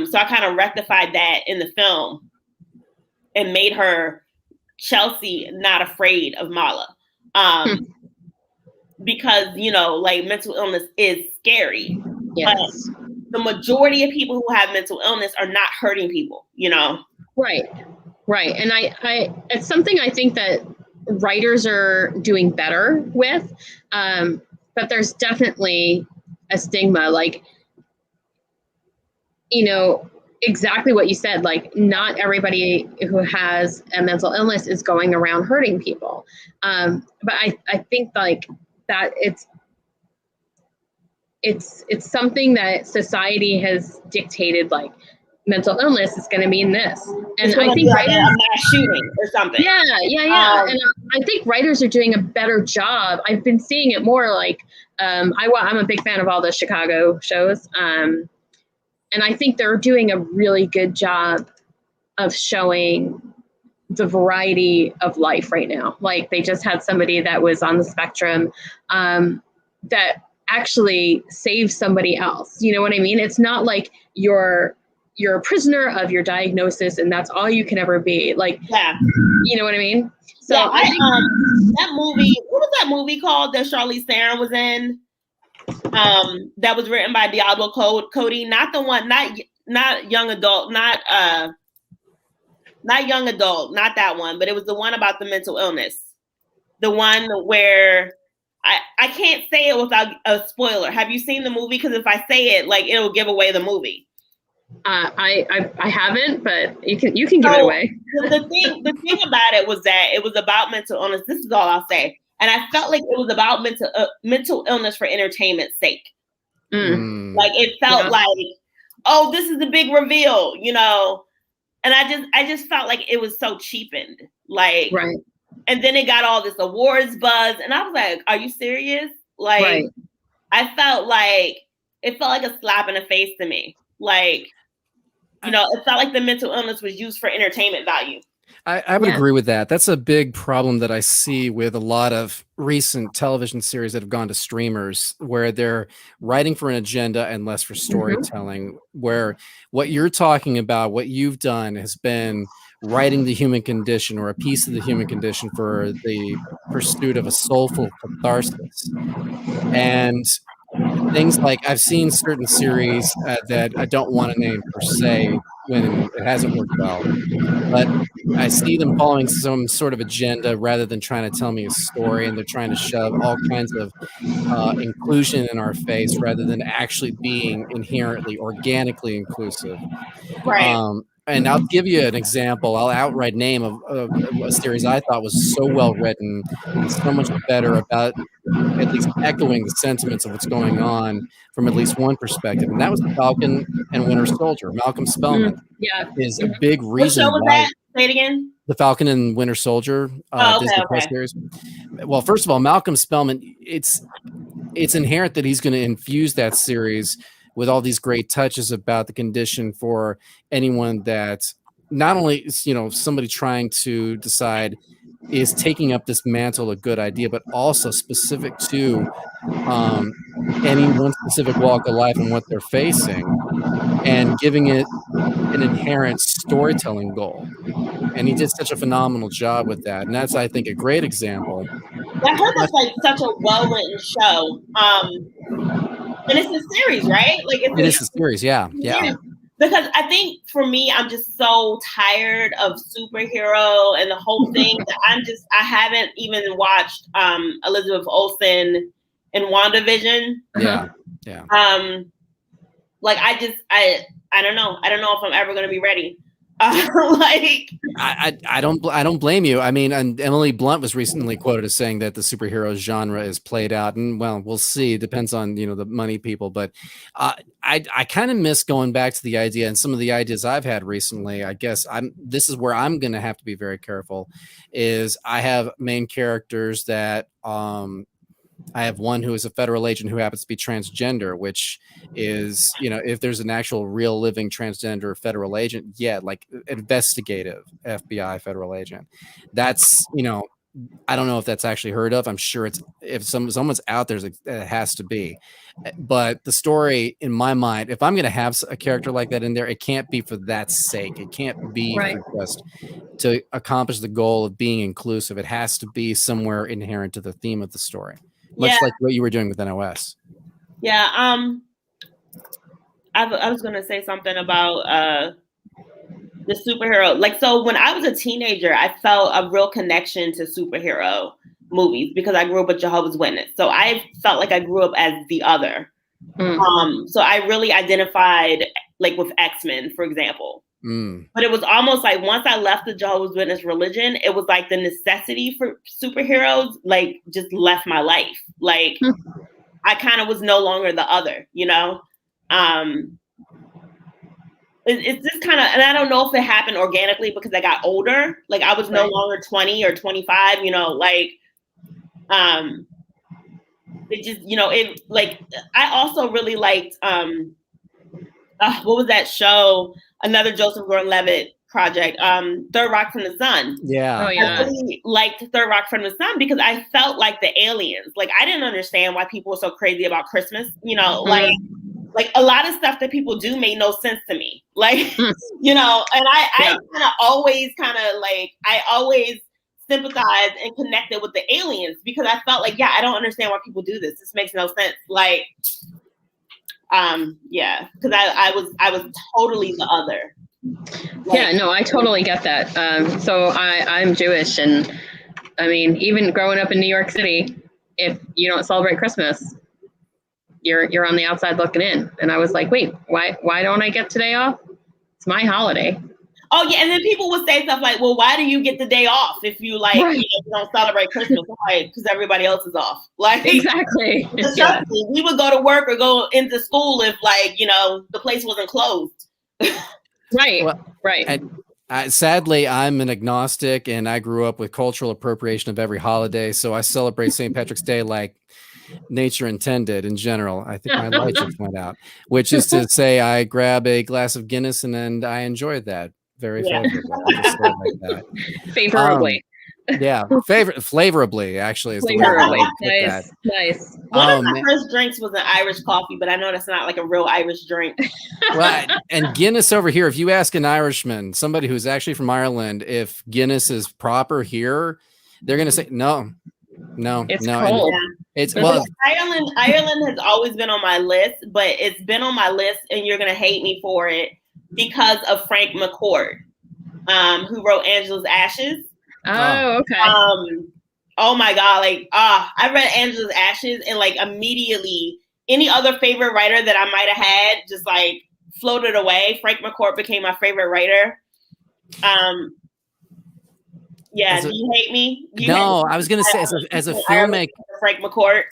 So I kind of rectified that in the film and made her Chelsea not afraid of Mala, because, you know, like mental illness is scary, but the majority of people who have mental illness are not hurting people, you know? Right. And I it's something I think that writers are doing better with, but there's definitely a stigma, like, you know, exactly what you said, like not everybody who has a mental illness is going around hurting people. But I think like that it's something that society has dictated, like mental illness is going to mean this. And I think writers, a mass shooting or something. Yeah. And I think writers are doing a better job. I've been seeing it more like, I'm a big fan of all the Chicago shows. And I think they're doing a really good job of showing the variety of life right now. Like they just had somebody that was on the spectrum that actually saved somebody else. You know what I mean? It's not like you're a prisoner of your diagnosis and that's all you can ever be. Like, you know what I mean? So yeah, I think that movie, what was that movie called that Charlize Theron was in? That was written by Diablo Cody, not the one, not young adult, not that one, but it was the one about the mental illness. The one where I can't say it without a spoiler. Have you seen the movie? Because if I say it, like, it'll give away the movie. I haven't, but you can give it away. The thing about it was that it was about mental illness. This is all I'll say. And I felt like it was about mental illness for entertainment's sake. Like, it felt like, oh, this is the big reveal, you know. And I just felt like it was so cheapened. Like, right. And then it got all this awards buzz, and I was like, "Are you serious?" Like, right. I felt like it felt like a slap in the face to me. Like, you know, it felt like the mental illness was used for entertainment value. I would agree with that. That's a big problem that I see with a lot of recent television series that have gone to streamers, where they're writing for an agenda and less for storytelling, where what you're talking about, what you've done has been writing the human condition or a piece of the human condition for the pursuit of a soulful catharsis. And things like, I've seen certain series that I don't want to name per se when it hasn't worked well, but I see them following some sort of agenda rather than trying to tell me a story, and they're trying to shove all kinds of inclusion in our face rather than actually being inherently, organically inclusive. Right. And I'll give you an example. I'll outright name of a series I thought was so well written and so much better about at least echoing the sentiments of what's going on from at least one perspective. And that was The Falcon and Winter Soldier. Malcolm Spellman is a big reason. What show was that? Say it again. The Falcon and Winter Soldier, Disney Plus series. Well, first of all, Malcolm Spellman, it's inherent that he's going to infuse that series with all these great touches about the condition for anyone that not only is, you know, somebody trying to decide, is taking up this mantle a good idea, but also specific to any one specific walk of life and what they're facing, and giving it an inherent storytelling goal. And he did such a phenomenal job with that. And that's, I think, a great example. I heard that's like such a well-written show. And it's a series, right? Like, it is a series, yeah. Because I think for me, I'm just so tired of superhero and the whole thing that I haven't even watched Elizabeth Olsen in WandaVision. Yeah. Like, I don't know. I don't know if I'm ever gonna be ready. Like, I don't blame you. I mean, and Emily Blunt was recently quoted as saying that the superhero genre is played out, and well, we'll see. It depends on, you know, the money people, but I kind of miss going back to the idea, and some of the ideas I've had recently. I guess this is where I'm going to have to be very careful. Is I have main characters that I have one who is a federal agent who happens to be transgender, which is, you know, if there's an actual real living transgender federal agent, like investigative FBI federal agent. That's, you know, I don't know if that's actually heard of. I'm sure if someone's out there, it has to be. But the story, in my mind, if I'm going to have a character like that in there, it can't be for that sake. It can't be for just to accomplish the goal of being inclusive. It has to be somewhere inherent to the theme of the story. Much like what you were doing with NOS. Yeah. I was going to say something about the superhero. Like, so when I was a teenager, I felt a real connection to superhero movies because I grew up with Jehovah's Witness. So I felt like I grew up as the other. So I really identified, like, with X-Men, for example. But it was almost like once I left the Jehovah's Witness religion, it was like the necessity for superheroes, like, just left my life. Like, I kind of was no longer the other, you know? It's just kind of, and I don't know if it happened organically because I got older. Like, I was no longer 20 or 25, you know, like, it just, you know, it, like, I also really liked, what was that show? Another Joseph Gordon-Levitt project, Third Rock from the Sun. Yeah. Oh, yeah. I really liked Third Rock from the Sun because I felt like the aliens. Like, I didn't understand why people were so crazy about Christmas. You know, like a lot of stuff that people do made no sense to me. Like, you know, and I kind of always I always sympathized and connected with the aliens because I felt like, I don't understand why people do this. This makes no sense. Like, because I was totally the other. Like, no, I totally get that. So I'm Jewish, and I mean, even growing up in New York City, if you don't celebrate Christmas, you're on the outside looking in. And I was like, wait, why don't I get today off? It's my holiday. Oh yeah, and then people would say stuff like, "Well, why do you get the day off if you like you don't celebrate Christmas?" Like, because everybody else is off. Like exactly. Trust me, we would go to work or go into school if like the place wasn't closed. Right. Well, right. Sadly, I'm an agnostic, and I grew up with cultural appropriation of every holiday. So I celebrate St. Patrick's Day like nature intended in general. I think my light just went out, which is to say I grab a glass of Guinness and I enjoy that. Very favorable. Just like that. Favorably. Flavorably, actually, is the Flavorably. way Nice. Nice. One of my first drinks was an Irish coffee, but I know that's not like a real Irish drink. Right. And Guinness over here, if you ask an Irishman, somebody who's actually from Ireland, if Guinness is proper here, they're going to say, no, it's no. Cold. It's Ireland has always been on my list, but it's been on my list and you're going to hate me for it because of Frank McCourt, who wrote Angela's Ashes. Oh, okay. Oh my God. Like, I read Angela's Ashes and like immediately any other favorite writer that I might have had just like floated away. Frank McCourt became my favorite writer. Yeah. Do you hate me? I was going to say as a filmmaker, Frank McCourt.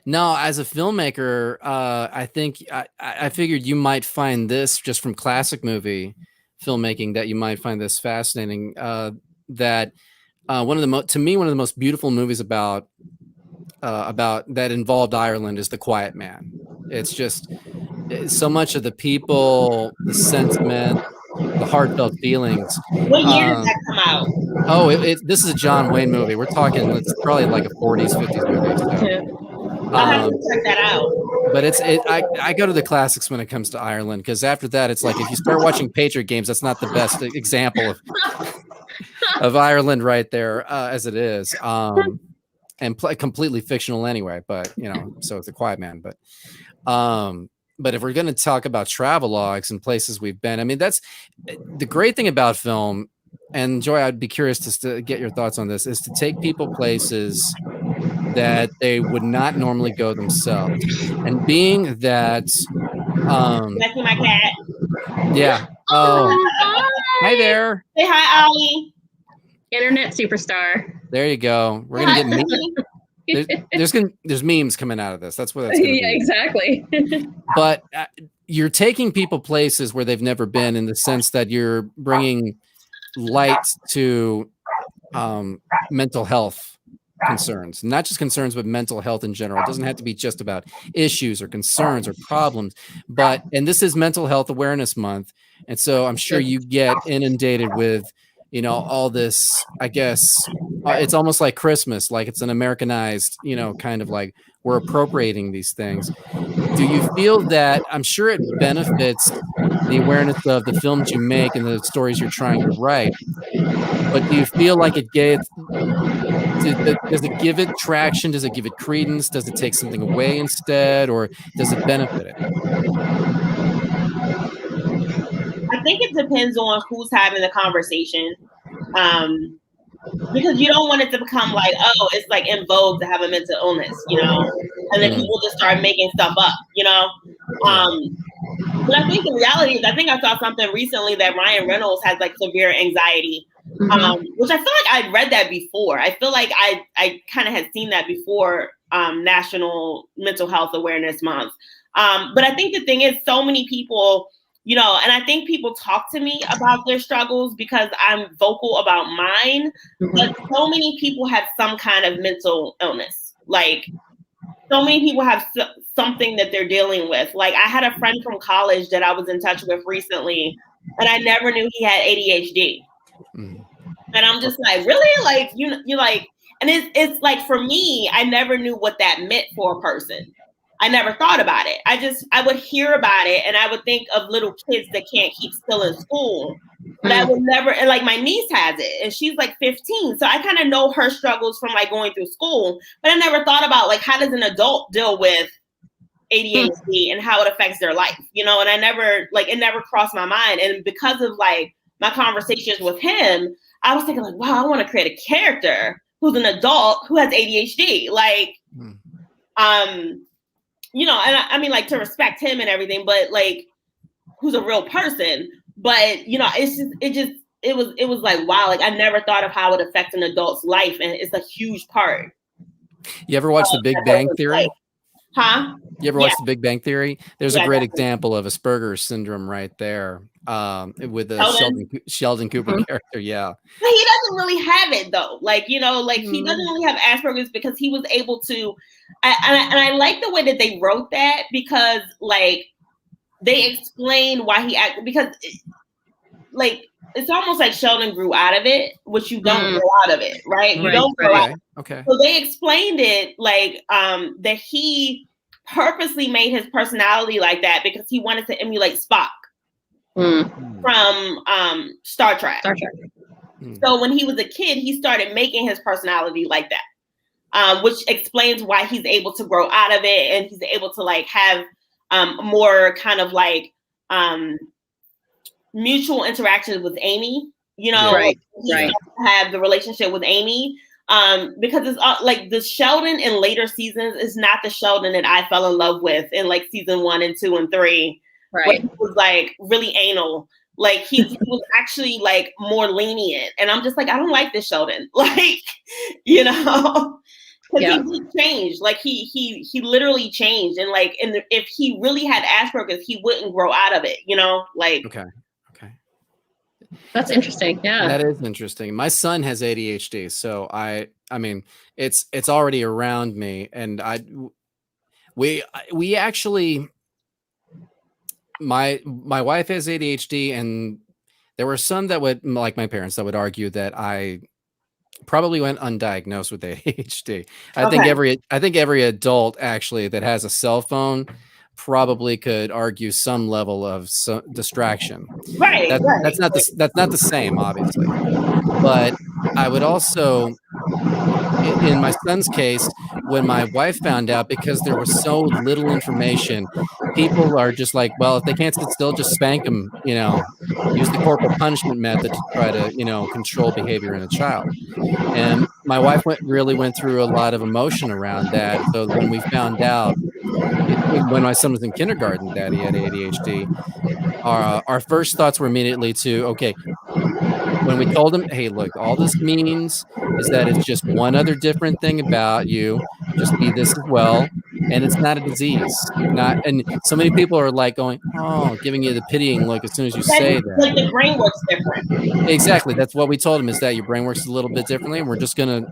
No, as a filmmaker, I think I figured you might find this just from classic movie filmmaking that you might find this fascinating. That one of the most beautiful movies about that involved Ireland is The Quiet Man. It's just so much of the people, the sentiment, the heartfelt feelings. What year did that come out? Oh, this is a John Wayne movie. We're talking, it's probably like a 40s, 50s movie. So. I'll have to check that out. But I go to the classics when it comes to Ireland, because after that, it's like if you start watching Patriot games, that's not the best example of Ireland right there as it is. And completely fictional anyway, but so it's A Quiet Man. But if we're going to talk about travelogues and places we've been, I mean, that's the great thing about film. And Joy, I'd be curious to get your thoughts on this, is to take people places that they would not normally go themselves. And being that that's my cat. Yeah. Oh, hi there. Say hi, Ollie. Internet superstar. There you go. We're gonna get there's memes coming out of this. That's what that's gonna be. Exactly. But you're taking people places where they've never been, in the sense that you're bringing light to mental health concerns, not just concerns, but mental health in general. It doesn't have to be just about issues or concerns or problems, and this is Mental Health Awareness Month. And so I'm sure you get inundated with, all this, I guess it's almost like Christmas, like it's an Americanized, kind of like we're appropriating these things. Do you feel that, I'm sure it benefits the awareness of the films you make and the stories you're trying to write, but do you feel like does it give it traction? Does it give it credence? Does it take something away instead, or does it benefit it? I think it depends on who's having the conversation. Because you don't want it to become like, oh, it's like in vogue to have a mental illness, and then people just start making stuff up, But I think the reality is, I think I saw something recently that Ryan Reynolds has like severe anxiety, which I feel like I'd read that before. I feel like I kind of had seen that before National Mental Health Awareness Month. But I think the thing is, so many people, and I think people talk to me about their struggles because I'm vocal about mine, but so many people have some kind of mental illness. Like, so many people have something that they're dealing with. Like, I had a friend from college that I was in touch with recently, and I never knew he had ADHD. And I'm just like, really? Like, you're like, and it's like, for me, I never knew what that meant for a person. I never thought about it. I would hear about it, and I would think of little kids that can't keep still in school. But I would never, and like my niece has it, and she's like 15. So I kind of know her struggles from like going through school, but I never thought about like, how does an adult deal with ADHD and how it affects their life, and I never, like, it never crossed my mind. And because of like my conversations with him, I was thinking like, wow, I want to create a character who's an adult who has ADHD. Like, You know, and I mean, like, to respect him and everything, but like, who's a real person. But you know, it was like, wow, like I never thought of how it affects an adult's life, and it's a huge part. You ever watch The Big Bang Theory? Huh? You ever watch The Big Bang Theory? There's a great definitely. example of Asperger's syndrome right there, with the Sheldon Cooper character. Yeah, but he doesn't really have it though. Like, you know, like he doesn't really have Asperger's because he was able to. And I like the way that they wrote that, because like they explain why he acted, because like it's almost like Sheldon grew out of it, which you don't grow out of it, right? You don't grow out. Okay. So they explained it like that he purposely made his personality like that because he wanted to emulate Spock from Star Trek. So when he was a kid, he started making his personality like that, which explains why he's able to grow out of it, and he's able to like have more kind of like mutual interactions with Amy. You know, have the relationship with Amy. Because it's like the Sheldon in later seasons is not the Sheldon that I fell in love with in like season 1 and 2 and 3. Right. It was like really anal. Like he was actually like more lenient. And I'm just like, I don't like this Sheldon. Like, you know, because he changed. Like he literally changed. And like, if he really had Asperger's, he wouldn't grow out of it, you know, like. Okay. That's interesting. Yeah. That is interesting. My son has ADHD. So I mean, it's already around me, and we actually, my wife has ADHD, and there were some that would, like my parents, that would argue that I probably went undiagnosed with ADHD. I think every adult actually that has a cell phone probably could argue some level of distraction. Right. That's not the same, obviously. But I would also, in my son's case, when my wife found out, because there was so little information, people are just like, well, if they can't sit still, just spank them, you know, use the corporal punishment method to try to, you know, control behavior in a child. And my wife really went through a lot of emotion around that. So when we found out, when my son was in kindergarten, that he had ADHD, our first thoughts were immediately to, okay, when we told him, hey, look, all this means is that it's just one other different thing about you. Just be this as well. And it's not a disease. And so many people are like going, oh, giving you the pitying look as soon as you say that. Like the brain works different. Exactly. That's what we told him, is that your brain works a little bit differently, and we're just going to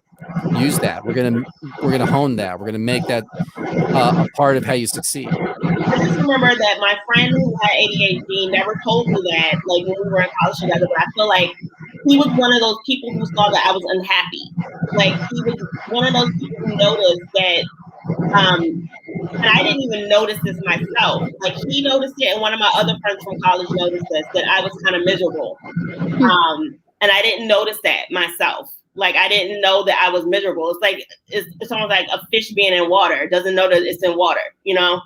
use that. We're going to hone that. We're going to make that a part of how you succeed. I just remember that my friend who had ADHD never told me that, like when we were in college together, but I feel like he was one of those people who saw that I was unhappy. Like he was one of those people who noticed that, and I didn't even notice this myself. Like he noticed it, and one of my other friends from college noticed this, that I was kind of miserable. And I didn't notice that myself. Like I didn't know that I was miserable. It's like it's almost like a fish being in water. It doesn't know that it's in water, you know?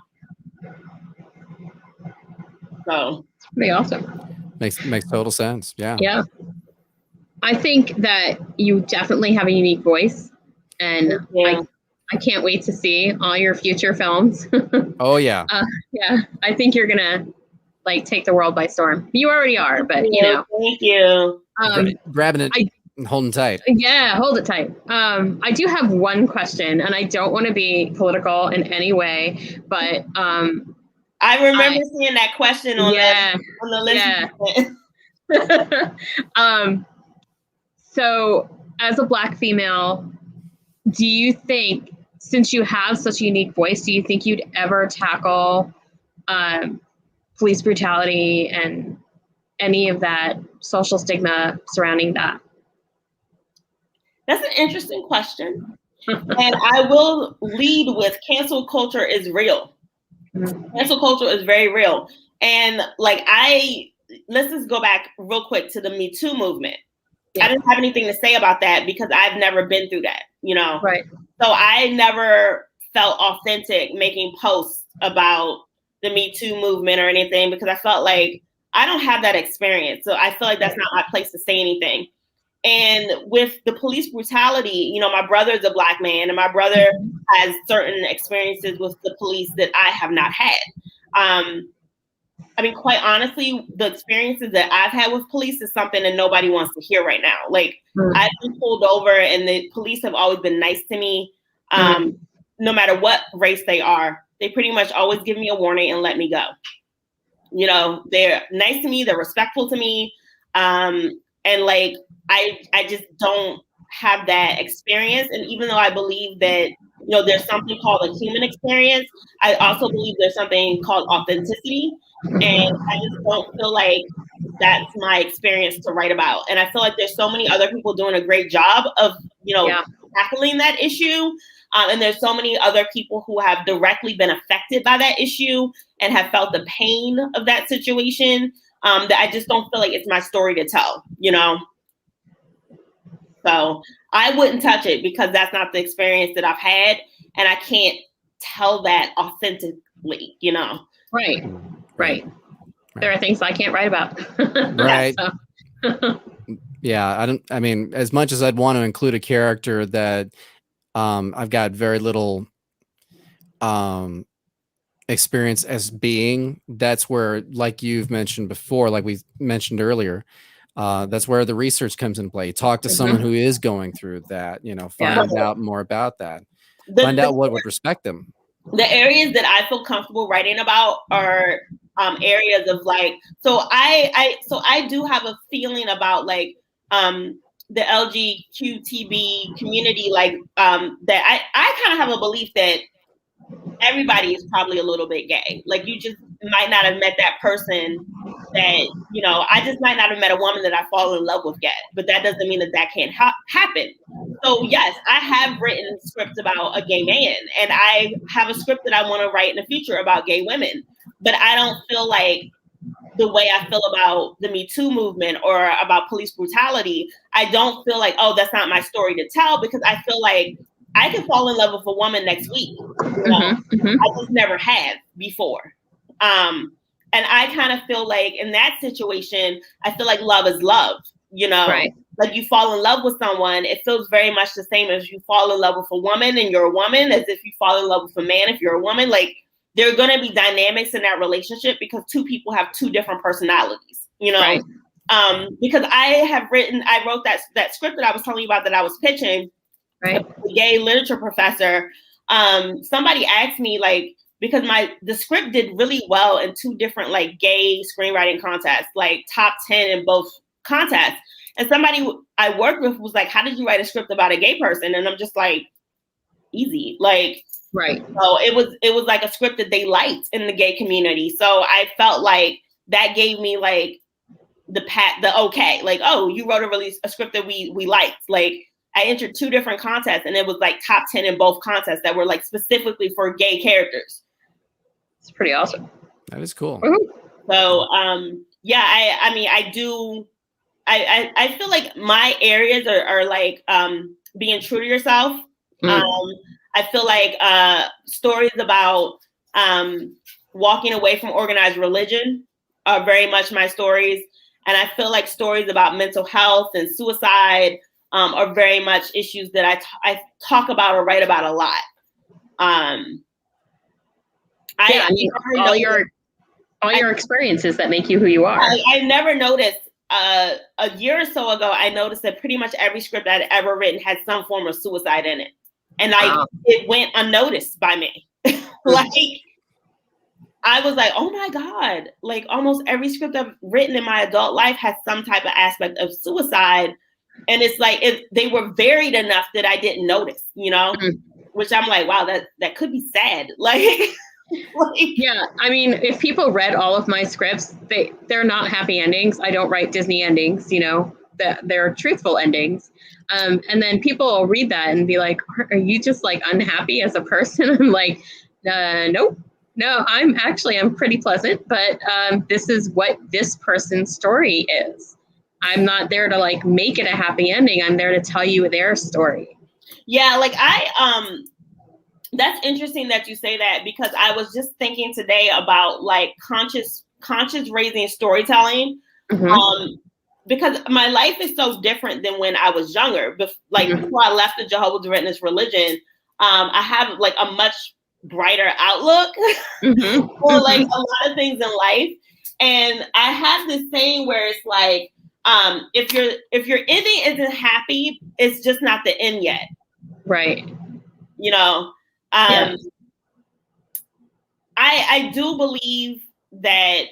So it's pretty awesome. Makes total sense. Yeah. Yeah. I think that you definitely have a unique voice, and I can't wait to see all your future films. Oh yeah. Yeah. I think you're gonna like take the world by storm. You already are, but you know. Thank you. Grabbing it and holding tight. Yeah, hold it tight. I do have one question, and I don't want to be political in any way, but I remember seeing that question on the list. Yeah. So as a Black female, do you think, since you have such a unique voice, do you think you'd ever tackle police brutality and any of that social stigma surrounding that? That's an interesting question. And I will lead with cancel culture is real. Cancel culture is very real. And like let's just go back real quick to the Me Too movement. Yeah. I didn't have anything to say about that because I've never been through that, you know? Right. So I never felt authentic making posts about the Me Too movement or anything, because I felt like I don't have that experience. So I feel like that's not my place to say anything. And with the police brutality, my brother is a Black man, and my brother has certain experiences with the police that I have not had. Quite honestly, the experiences that I've had with police is something that nobody wants to hear right now. Like, I've been pulled over, and the police have always been nice to me, no matter what race they are. They pretty much always give me a warning and let me go. They're nice to me. They're respectful to me. And like, I just don't have that experience. And even though I believe that, there's something called a human experience, I also believe there's something called authenticity. And I just don't feel like that's my experience to write about. And I feel like there's so many other people doing a great job of, tackling that issue. And there's so many other people who have directly been affected by that issue and have felt the pain of that situation, that I just don't feel like it's my story to tell, So I wouldn't touch it because that's not the experience that I've had. And I can't tell that authentically, Right. There are things I can't write about. Right. Yeah. As much as I'd want to include a character that I've got very little experience as being, that's where, like you've mentioned before, like we mentioned earlier, that's where the research comes into play. Talk to someone who is going through that, find out more about that. Find out what would respect them. The areas that I feel comfortable writing about are areas of like, so I do have a feeling about like the LGBTQ community, like that I kind of have a belief that everybody is probably a little bit gay. Like, you just might not have met that person that, I just might not have met a woman that I fall in love with yet, but that doesn't mean that can't happen. So yes, I have written scripts about a gay man, and I have a script that I want to write in the future about gay women, but I don't feel like the way I feel about the Me Too movement or about police brutality, I don't feel like, oh, that's not my story to tell, because I feel like I can fall in love with a woman next week. I just never have before. And I kind of feel like in that situation, I feel like love is love, Right. Like, you fall in love with someone, it feels very much the same as you fall in love with a woman and you're a woman, as if you fall in love with a man if you're a woman. Like, there are going to be dynamics in that relationship because two people have two different personalities, Right. Because I wrote that script that I was telling you about that I was pitching, right. The gay literature professor. Somebody asked me, like, because the script did really well in two different like gay screenwriting contests, like top 10 in both contests. And somebody I worked with was like, how did you write a script about a gay person? And I'm just like, easy. Like, right. So it was like a script that they liked in the gay community. So I felt like that gave me like the okay, like, oh, you wrote a script that we liked. Like, I entered two different contests and it was like top 10 in both contests that were like specifically for gay characters. It's pretty awesome. That is cool. So, yeah, I feel like my areas are like, being true to yourself. I feel like, stories about, walking away from organized religion are very much my stories. And I feel like stories about mental health and suicide, are very much issues that I talk about or write about a lot. All your experiences that make you who you are. I never noticed, a year or so ago, I noticed that pretty much every script I'd ever written had some form of suicide in it. And it went unnoticed by me. Like, I was like, oh my God, like almost every script I've written in my adult life has some type of aspect of suicide. And it's like, they were varied enough that I didn't notice, which I'm like, wow, that could be sad. Like, yeah, if people read all of my scripts, they're not happy endings. I don't write Disney endings, they're truthful endings. And then people will read that and be like, are you just like unhappy as a person? I'm like, nope. No, I'm pretty pleasant, but this is what this person's story is. I'm not there to like make it a happy ending. I'm there to tell you their story. Yeah, like that's interesting that you say that, because I was just thinking today about like conscious raising storytelling. because my life is so different than when I was younger. Before I left the Jehovah's Witness religion, I have like a much brighter outlook for like a lot of things in life. And I have this saying where it's like, if your ending isn't happy, it's just not the end yet. Right. You know, I do believe that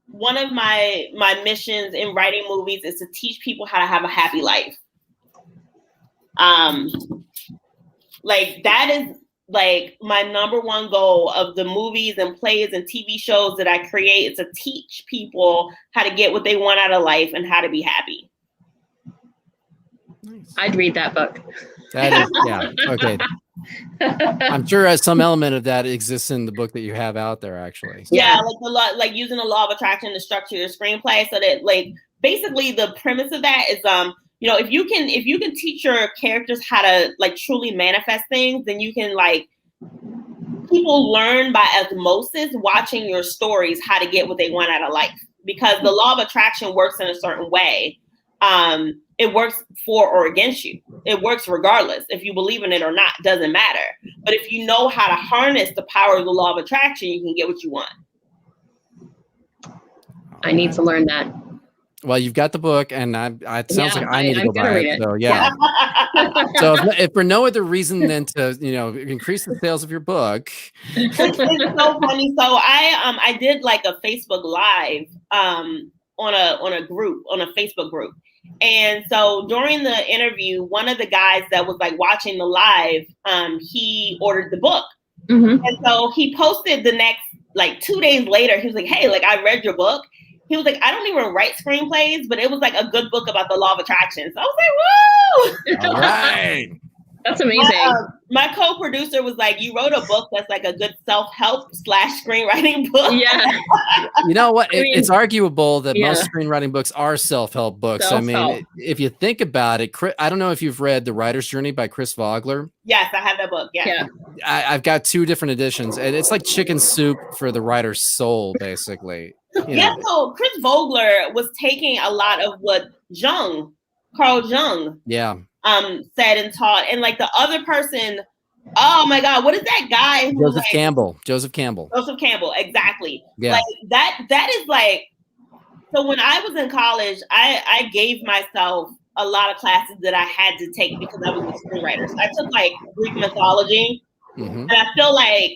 one of my missions in writing movies is to teach people how to have a happy life. Like that is like my number one goal of the movies and plays and TV shows that I create, is to teach people how to get what they want out of life and how to be happy. Nice. I'd read that book. That is, yeah. Okay. I'm sure some element of that exists in the book that you have out there, actually. Yeah, like using the law of attraction to structure your screenplay, so that like basically the premise of that is you know, if you can teach your characters how to like truly manifest things, then you can like, people learn by osmosis watching your stories how to get what they want out of life, because the law of attraction works in a certain way. It works for or against you. It works regardless. If you believe in it or not, doesn't matter. But if you know how to harness the power of the law of attraction, you can get what you want. I need to learn that. Well, you've got the book, and it sounds like I need to go buy it. So yeah. So if for no other reason than to, you know, increase the sales of your book. It's so funny. So I did like a Facebook Live on a Facebook group. And so during the interview, one of the guys that was like watching the live, he ordered the book. And so he posted the next, like 2 days later, he was like, hey, like I read your book. He was like, I don't even write screenplays, but it was like a good book about the law of attraction. So I was like, woo! All right. That's amazing. My co-producer was like, you wrote a book that's like a good self-help / screenwriting book. Yeah. You know what? It's arguable that most screenwriting books are self-help books. Self-help. I mean, if you think about it, I don't know if you've read The Writer's Journey by Chris Vogler. Yes, I have that book. Yeah. I've got 2 different editions, and it's like chicken soup for the writer's soul, basically. So Chris Vogler was taking a lot of what Carl Jung said and taught, and like the other person, oh my God, what is that guy? Joseph Campbell, exactly. Yeah. Like that is like, so when I was in college, I gave myself a lot of classes that I had to take because I was a screenwriter. So I took like Greek mythology, and I feel like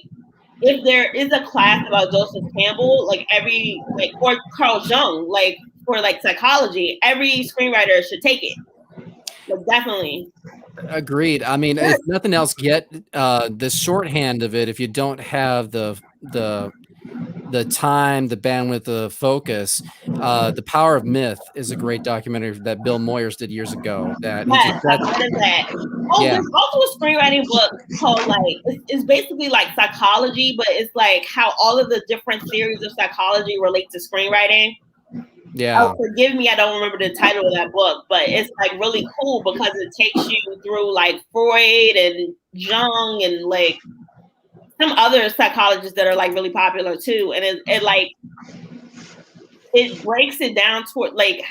if there is a class about Joseph Campbell, or Carl Jung, like for like psychology, every screenwriter should take it. Like, definitely. Agreed. I mean, if nothing else, get the shorthand of it. If you don't have the time, the bandwidth, the focus, The Power of Myth is a great documentary that Bill Moyers did years ago. There's also a screenwriting book called it's basically like psychology, but it's like how all of the different theories of psychology relate to screenwriting. Yeah. Oh, forgive me, I don't remember the title of that book, but it's like really cool because it takes you through like Freud and Jung and like some other psychologists that are like really popular too, and it breaks it down toward like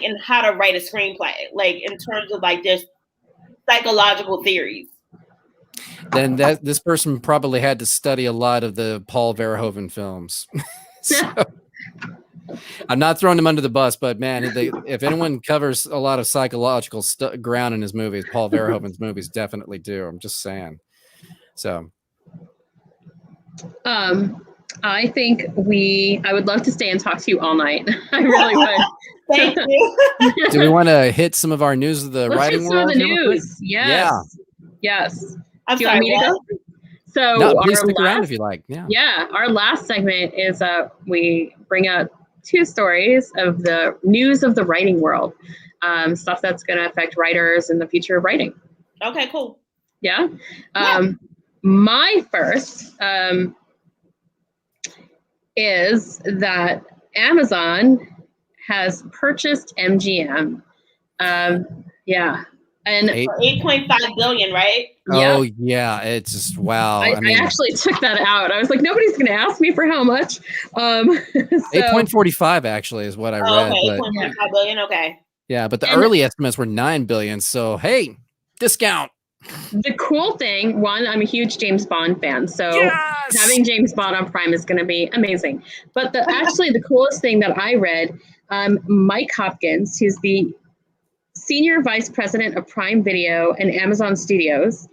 in how to write a screenplay, like in terms of like just psychological theories. Then this person probably had to study a lot of the Paul Verhoeven films. So, I'm not throwing him under the bus, but man, if anyone covers a lot of psychological ground in his movies, Paul Verhoeven's movies definitely do. I'm just saying. So. I think I would love to stay and talk to you all night. I really would. Thank you. Do we want to hit some of our news of the writing world? Let's hit some of the news. Yes. Yeah. Yes. I'm Do you want me to go? So no, please stick around if you like. Yeah. Our last segment is we bring up 2 stories of the news of the writing world, stuff that's going to affect writers in the future of writing. Okay, cool. Yeah. My first is that Amazon has purchased MGM. And 8.5 billion, right? Oh yeah, it's just wow. I actually took that out. I was like, nobody's going to ask me for how much. 8.45 actually is what I read. Okay, 8.5 billion. Okay. Yeah, but the early estimates were 9 billion. So hey, discount. The cool thing, one, I'm a huge James Bond fan, so Yes! having James Bond on Prime is going to be amazing. But the coolest thing that I read, Mike Hopkins, who's the senior vice president of Prime Video and Amazon Studios,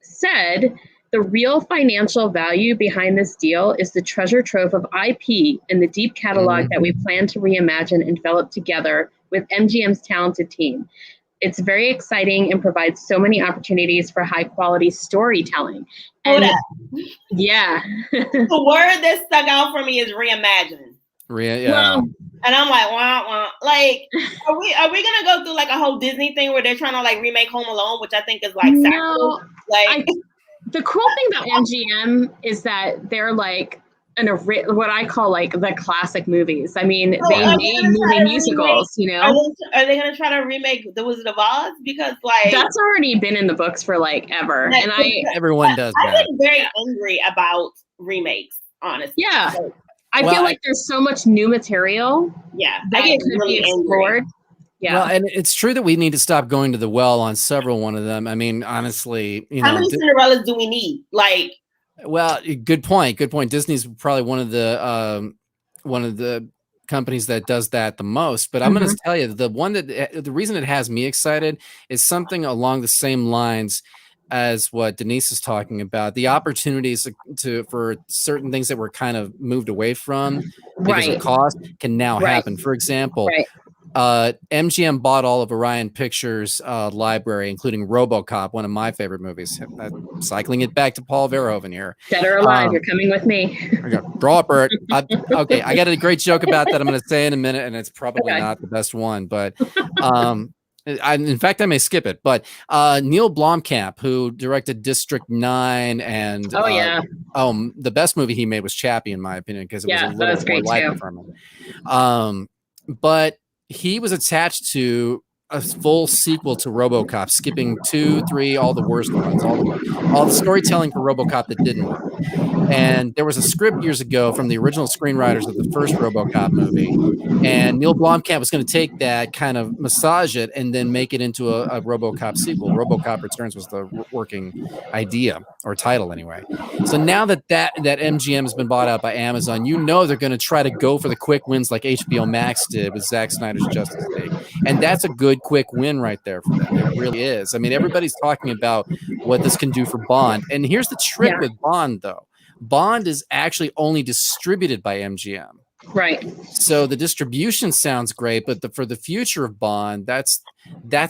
said the real financial value behind this deal is the treasure trove of IP and the deep catalog that we plan to reimagine and develop together with MGM's talented team. It's very exciting and provides so many opportunities for high quality storytelling. And yeah. The word that stuck out for me is reimagine. Well, and I'm like, wah, wah. Like, are we gonna go through like a whole Disney thing where they're trying to like remake Home Alone, which I think is like no, like the cool thing about MGM is that they're like what I call like the classic movies. I mean, they made movie musicals, you know. Are they going to try to remake The Wizard of Oz? Because like that's already been in the books for like ever, like, and everyone does that. I've been very angry about remakes, honestly. Yeah, I feel like there's so much new material. Yeah, that I get could really be explored. angry. Yeah. Well, and it's true that we need to stop going to the well on several one of them. I mean, honestly, how many Cinderellas do we need? Like. Well, good point. Good point. Disney's probably one of the companies that does that the most. But I'm going to tell you, the reason it has me excited is something along the same lines as what Denise is talking about. The opportunities for certain things that were kind of moved away from because of cost can now happen. For example, MGM bought all of Orion Pictures library, including RoboCop, one of my favorite movies. Cycling it back to Paul Verhoeven here. Dead or alive, you're coming with me. Draw it, Bert. Okay, I got a great joke about that I'm going to say in a minute, and it's probably not the best one, but in fact, I may skip it. But Neil Blomkamp, who directed District 9 and the best movie he made was Chappie, in my opinion, because it was a little more light affirming. But he was attached to a full sequel to RoboCop, skipping 2, 3, all the worst ones, all the storytelling for RoboCop that didn't work. And there was a script years ago from the original screenwriters of the first RoboCop movie, and Neil Blomkamp was going to take that, kind of massage it, and then make it into a RoboCop sequel. RoboCop Returns was the working idea, or title anyway. So now that MGM has been bought out by Amazon, you know they're going to try to go for the quick wins like HBO Max did with Zack Snyder's Justice League. And that's a good quick win right there for them. It really is. I mean, everybody's talking about what this can do for Bond. And here's the trick with Bond, though. Bond is actually only distributed by MGM. Right. So the distribution sounds great, but for the future of Bond, that's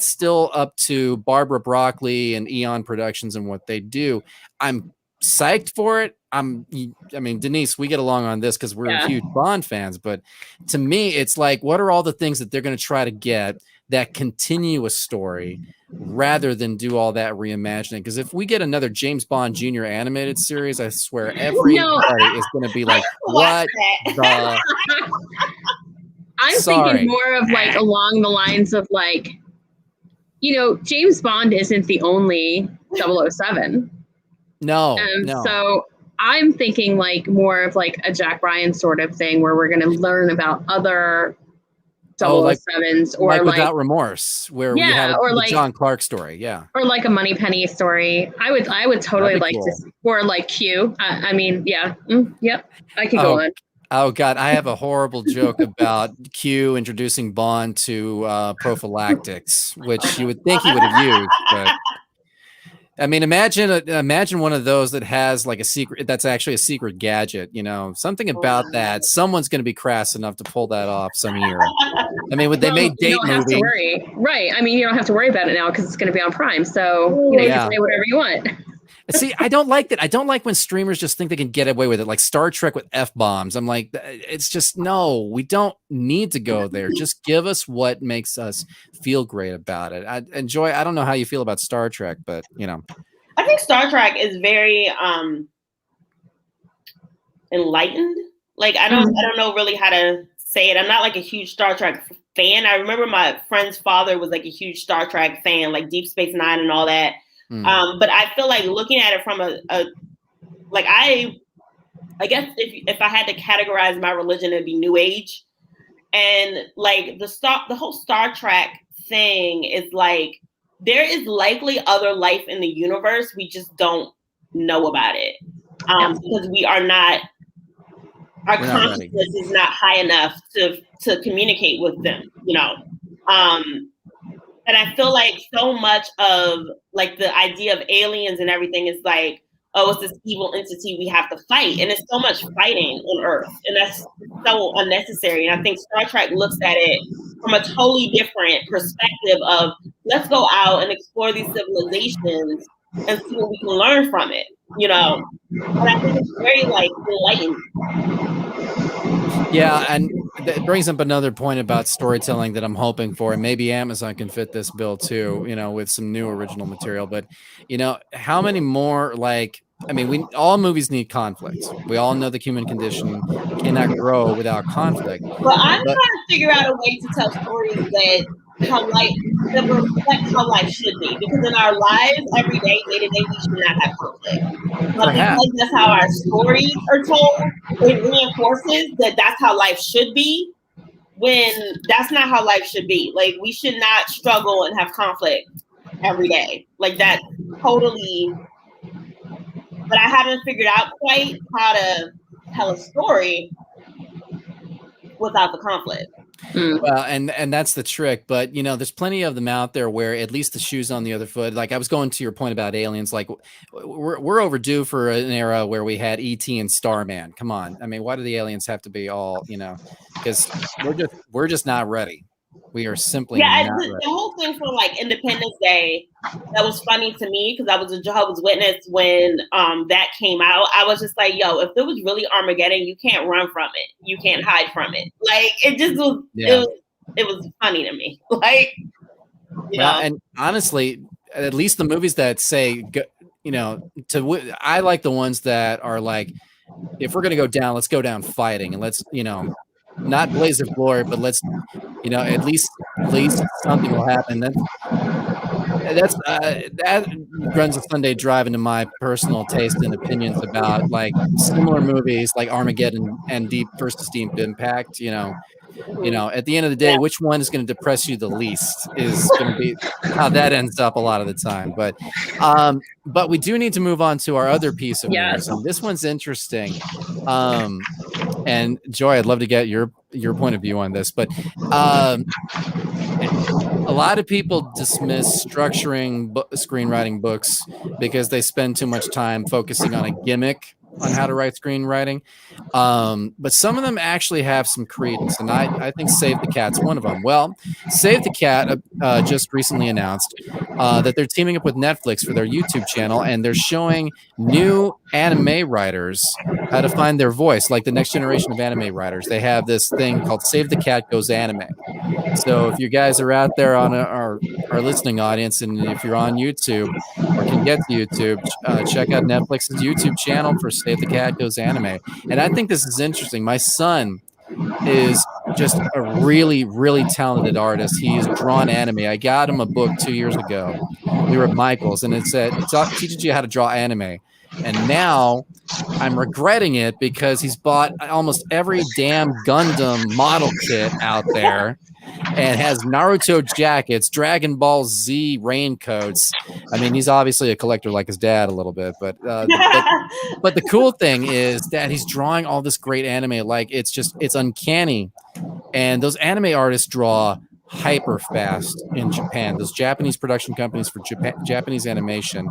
still up to Barbara Broccoli and Eon Productions and what they do. I'm psyched for it. I mean, Denise, we get along on this because we're huge Bond fans, but to me, it's like, what are all the things that they're going to try to get that continue a story rather than do all that reimagining? Because if we get another James Bond Jr. animated series, I swear everybody is going to be like, what the? I'm thinking more of like along the lines of like, you know, James Bond isn't the only 007. No. So I'm thinking like more of like a Jack Ryan sort of thing where we're going to learn about other 007s or like Without Remorse, where we have or the John Clark story, or like a Moneypenny story. I would totally like to, or like Q. I mean, yep, I could go on. Oh God, I have a horrible joke about Q introducing Bond to prophylactics, which you would think he would have used, but. I mean, imagine one of those that has like a secret, that's actually a secret gadget, you know, something about that. Someone's going to be crass enough to pull that off some year. I mean, they made date movie. Have to worry. Right. I mean, you don't have to worry about it now because it's going to be on Prime. So, you know, you can say whatever you want. See, I don't like that. I don't like when streamers just think they can get away with it, like Star Trek with F-bombs. I'm like, it's just, no, we don't need to go there. Just give us what makes us feel great about it. I don't know how you feel about Star Trek, but, you know. I think Star Trek is very enlightened. Like, I don't know really how to say it. I'm not like a huge Star Trek fan. I remember my friend's father was like a huge Star Trek fan, like Deep Space Nine and all that. But I feel like looking at it from I guess if I had to categorize my religion, it'd be New Age. And like the whole Star Trek thing is like, there is likely other life in the universe. We just don't know about it. Because we are not, our consciousness is not high enough to communicate with them, you know. And I feel like so much of like the idea of aliens and everything is like, oh, it's this evil entity we have to fight. And it's so much fighting on Earth. And that's so unnecessary. And I think Star Trek looks at it from a totally different perspective of, let's go out and explore these civilizations and see what we can learn from it, you know? And I think it's very like enlightened. Yeah, and it brings up another point about storytelling that I'm hoping for, and maybe Amazon can fit this bill too, you know, with some new original material. But, you know, how many more, like, I mean, all movies need conflict. We all know the human condition cannot grow without conflict. But I'm trying to figure out a way to tell stories that reflect how life should be. Because in our lives, every day, day to day, we should not have conflict. But because that's how our stories are told, it reinforces that that's how life should be, when that's not how life should be. Like, we should not struggle and have conflict every day. Like, that's totally... But I haven't figured out quite how to tell a story without the conflict. Well, and that's the trick. But, you know, there's plenty of them out there where at least the shoe's on the other foot. Like I was going to your point about aliens, like we're overdue for an era where we had E.T. and Starman. Come on. I mean, why do the aliens have to be all, you know, because we're just not ready. We are simply not ready. The whole thing for like Independence Day, that was funny to me because I was a Jehovah's Witness when that came out. I was just like, yo, if it was really Armageddon, you can't run from it. You can't hide from it. Like, it just was, it was funny to me. Like, you know. And honestly, at least the movies that say, you know, I like the ones that are like, if we're going to go down, let's go down fighting, and let's, you know, not blaze of glory, but let's, you know, at least something will happen. That runs a Sunday drive into my personal taste and opinions about like similar movies like Armageddon and Deep versus Deep Impact. You know, at the end of the day, which one is going to depress you the least is going to be how that ends up a lot of the time. But we do need to move on to our other piece of news. And this one's interesting. And Joy, I'd love to get your point of view on this, but a lot of people dismiss structuring screenwriting books because they spend too much time focusing on a gimmick on how to write screenwriting. But some of them actually have some credence, and I think Save the Cat's one of them. Well, Save the Cat just recently announced that they're teaming up with Netflix for their YouTube channel, and they're showing new anime writers how to find their voice, like the next generation of anime writers. They have this thing called Save the Cat Goes Anime. So if you guys are out there on our listening audience, and if you're on YouTube or can get to YouTube, check out Netflix's YouTube channel for Save the Cat Goes Anime. And I think this is interesting. My son is just a really, really talented artist. He's drawn anime. I got him a book 2 years ago. We were at Michael's, and it teaches you how to draw anime. And now I'm regretting it because he's bought almost every damn Gundam model kit out there and has Naruto jackets, Dragon Ball Z raincoats. I mean, he's obviously a collector like his dad a little bit, but the cool thing is that he's drawing all this great anime. Like, it's uncanny. And those anime artists draw hyper fast in Japan. Those Japanese production companies for Japanese animation,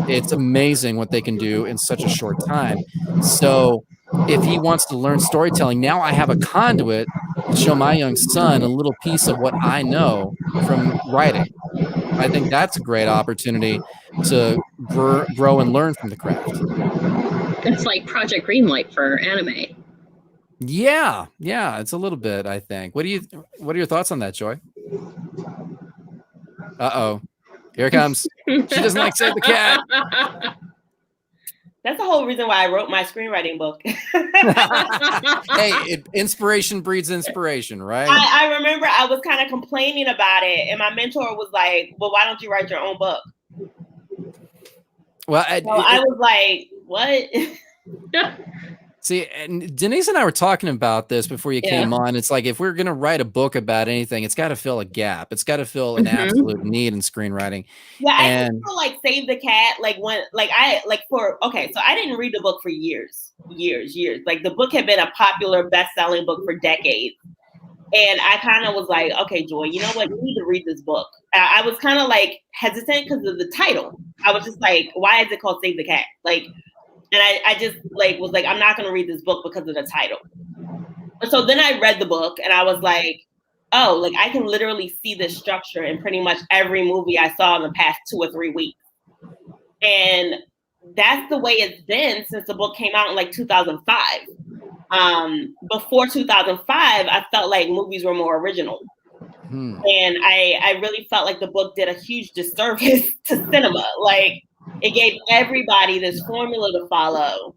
it's amazing what they can do in such a short time. So if he wants to learn storytelling, now I have a conduit to show my young son a little piece of what I know from writing. I think that's a great opportunity to grow and learn from the craft. It's like Project Greenlight for anime. Yeah, it's a little bit, I think. What are your thoughts on that, Joy? Uh-oh. Here it comes. She doesn't like Save the Cat. That's the whole reason why I wrote my screenwriting book. Hey, inspiration breeds inspiration, right? I remember I was kind of complaining about it, and my mentor was like, well, why don't you write your own book? Well, I was like, what? See, and Denise and I were talking about this before you came on. It's like, if we're going to write a book about anything, it's got to fill a gap. It's got to fill an absolute need in screenwriting. Yeah, I feel like Save the Cat, so I didn't read the book for years. Like, the book had been a popular best-selling book for decades. And I kind of was like, okay, Joy, you know what? You need to read this book. I was kind of like hesitant because of the title. I was just like, why is it called Save the Cat? Like, and I just like was like, I'm not going to read this book because of the title. And so then I read the book and I was like, oh, like I can literally see this structure in pretty much every movie I saw in the past 2 or 3 weeks. And that's the way it's been since the book came out in like 2005. Before 2005, I felt like movies were more original. And I really felt like the book did a huge disservice to cinema. Like, it gave everybody this formula to follow,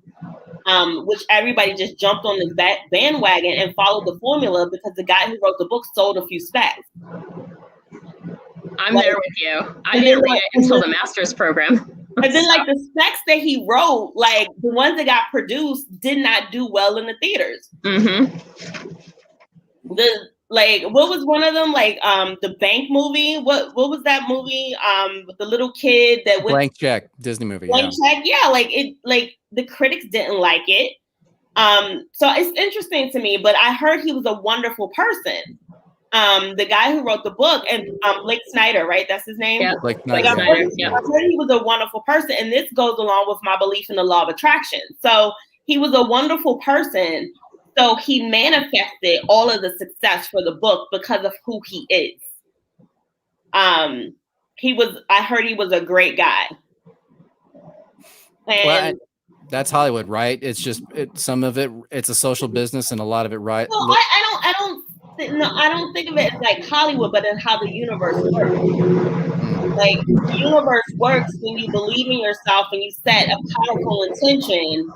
which everybody just jumped on this bandwagon and followed the formula because the guy who wrote the book sold a few specs. I'm there with you. I didn't read it until the master's program. And then, like, the specs that he wrote, like, the ones that got produced did not do well in the theaters. What was one of them? Like, the Bank movie. What was that movie? With the little kid that went Blank Check, Disney movie. Blank Check. Yeah, like the critics didn't like it. So it's interesting to me, but I heard he was a wonderful person. The guy who wrote the book, and Blake Snyder, right? That's his name. Yeah, Blake Snyder. I heard he was a wonderful person, and this goes along with my belief in the law of attraction. So he was a wonderful person. So he manifested all of the success for the book because of who he is. I heard he was a great guy. And that's Hollywood, right? It's just some of it's a social business, and a lot of it, right? Well, I don't think of it as like Hollywood, but in how the universe works. Like, the universe works when you believe in yourself and you set a powerful intention.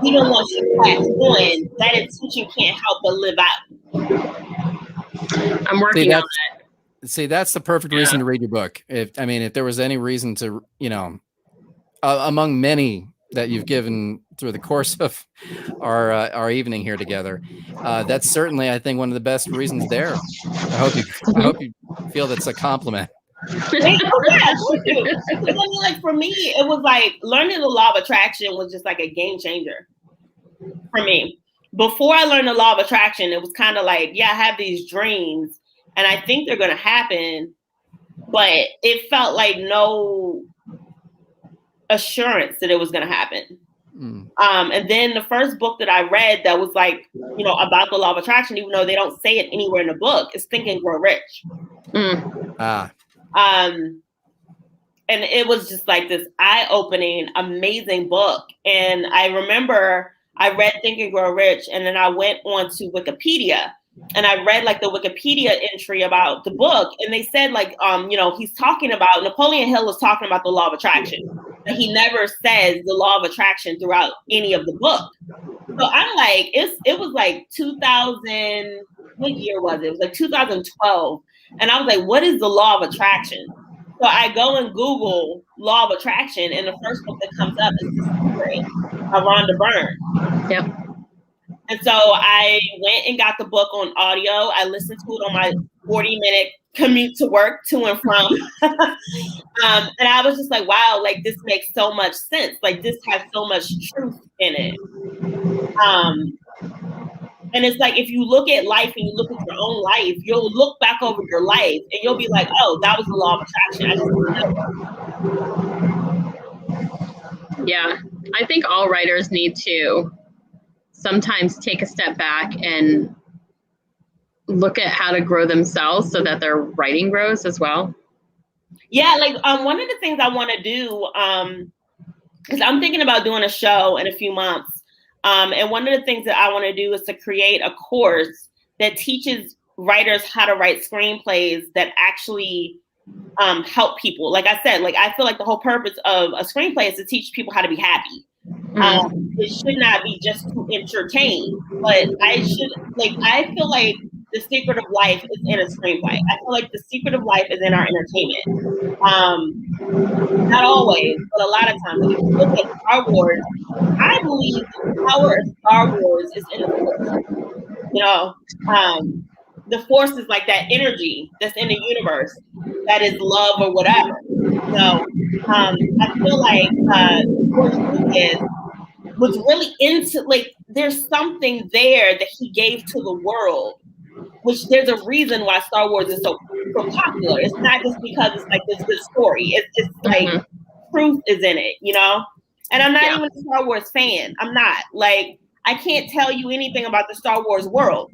Even once you pass on, that intention can't help but live out. I'm working on that. See, that's the perfect reason to read your book. If there was any reason to, among many that you've given through the course of our evening here together, that's certainly, I think, one of the best reasons there. I hope you feel that's a compliment. Like, for me, it was like learning the law of attraction was just like a game changer for me. Before I learned the law of attraction, it was kind of like, yeah, I have these dreams and I think they're going to happen, but it felt like no assurance that it was going to happen. And then the first book that I read that was like, about the law of attraction, even though they don't say it anywhere in the book, is Think and Grow Rich. And it was just like this eye-opening, amazing book. And I remember I read Think and Grow Rich, and then I went on to Wikipedia, and I read like the Wikipedia entry about the book, and they said like, he's talking about, Napoleon Hill is talking about the law of attraction, but he never says the law of attraction throughout any of the book. So I'm like, it was like 2000, what year was it? It was like 2012. And I was like, what is the law of attraction? So I go and Google law of attraction, and the first book that comes up is The Secret by Rhonda Byrne. Yep. And so I went and got the book on audio. I listened to it on my 40-minute commute to work, to and from. And I was just like, wow, like this makes so much sense. Like this has so much truth in it. And it's like, if you look at life and you look at your own life, you'll look back over your life and you'll be like, oh, that was the law of attraction. I just didn't know. Yeah, I think all writers need to sometimes take a step back and look at how to grow themselves so that their writing grows as well. Yeah, like one of the things I want to do, because I'm thinking about doing a show in a few months. And one of the things that I want to do is to create a course that teaches writers how to write screenplays that actually help people. Like I said, like I feel like the whole purpose of a screenplay is to teach people how to be happy. It should not be just to entertain, but I feel like the secret of life is in a screenplay. I feel like the secret of life is in our entertainment. Not always, but a lot of times. If you look at Star Wars, I believe the power of Star Wars is in the Force. You know, the Force is like that energy that's in the universe that is love or whatever. So I feel like George Lucas was really into, like, there's something there that he gave to the world, which there's a reason why Star Wars is so popular. It's not just because it's like this good story. It's like truth is in it, you know? And I'm not even a Star Wars fan. I'm not. Like, I can't tell you anything about the Star Wars world.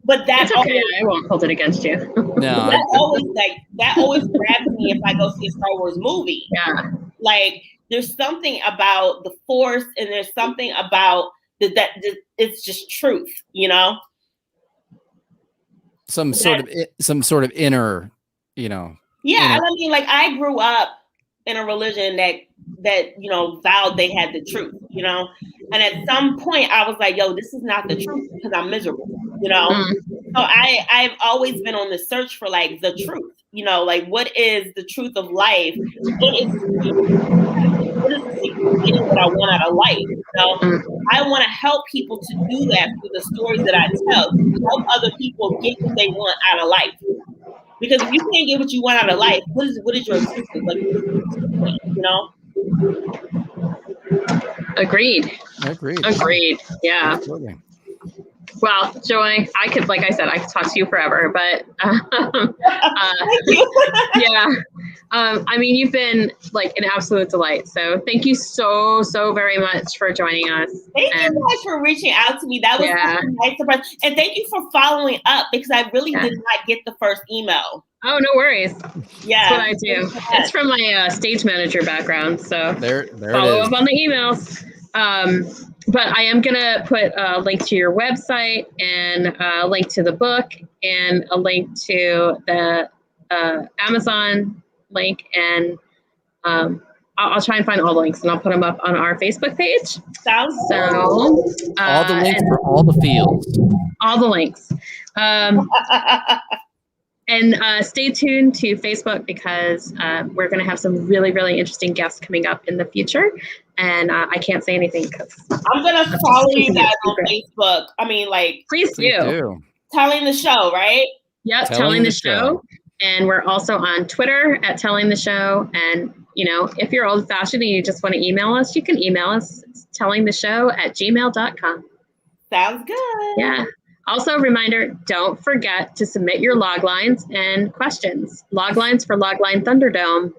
But that's okay. Always, I won't hold it against you. No, that always grabs me if I go see a Star Wars movie. Yeah. Like, there's something about the Force, and there's something about that it's just truth, you know? Some sort of inner, you know. Yeah, I mean, like, I grew up in a religion that you know vowed they had the truth, you know, and at some point I was like, yo, this is not the truth because I'm miserable, you know. So I've always been on the search for like the truth, you know, like what is the truth of life? What is the secret thing that I want out of life? You know, I want to help people to do that through the stories that I tell, to help other people get what they want out of life. Because if you can't get what you want out of life, what is your existence? Like, you know? Agreed. Yeah. Absolutely. Well, Joy, I could talk to you forever, but yeah. I mean, you've been like an absolute delight. So thank you so very much for joining us. Thank you guys for reaching out to me. That was such a nice surprise. And thank you for following up, because I really did not get the first email. Oh, no worries. Yeah, that's what I do. It's from my stage manager background. So there follow it is. up on the emails. But I am going to put a link to your website and a link to the book and a link to the Amazon link. And I'll try and find all the links, and I'll put them up on our Facebook page. Sounds so all the links for all the fields. All the links. And stay tuned to Facebook, because we're going to have some really interesting guests coming up in the future. And I can't say anything because I'm going to follow you guys on Facebook. I mean, like, please do. Telling the Show, right? Yep, Telling the Show. And we're also on Twitter at Telling the Show. And, you know, if you're old fashioned and you just want to email us, you can email us. It's tellingtheshow@gmail.com. Sounds good. Yeah. Also, reminder, don't forget to submit your log lines and questions. Log lines for Logline Thunderdome.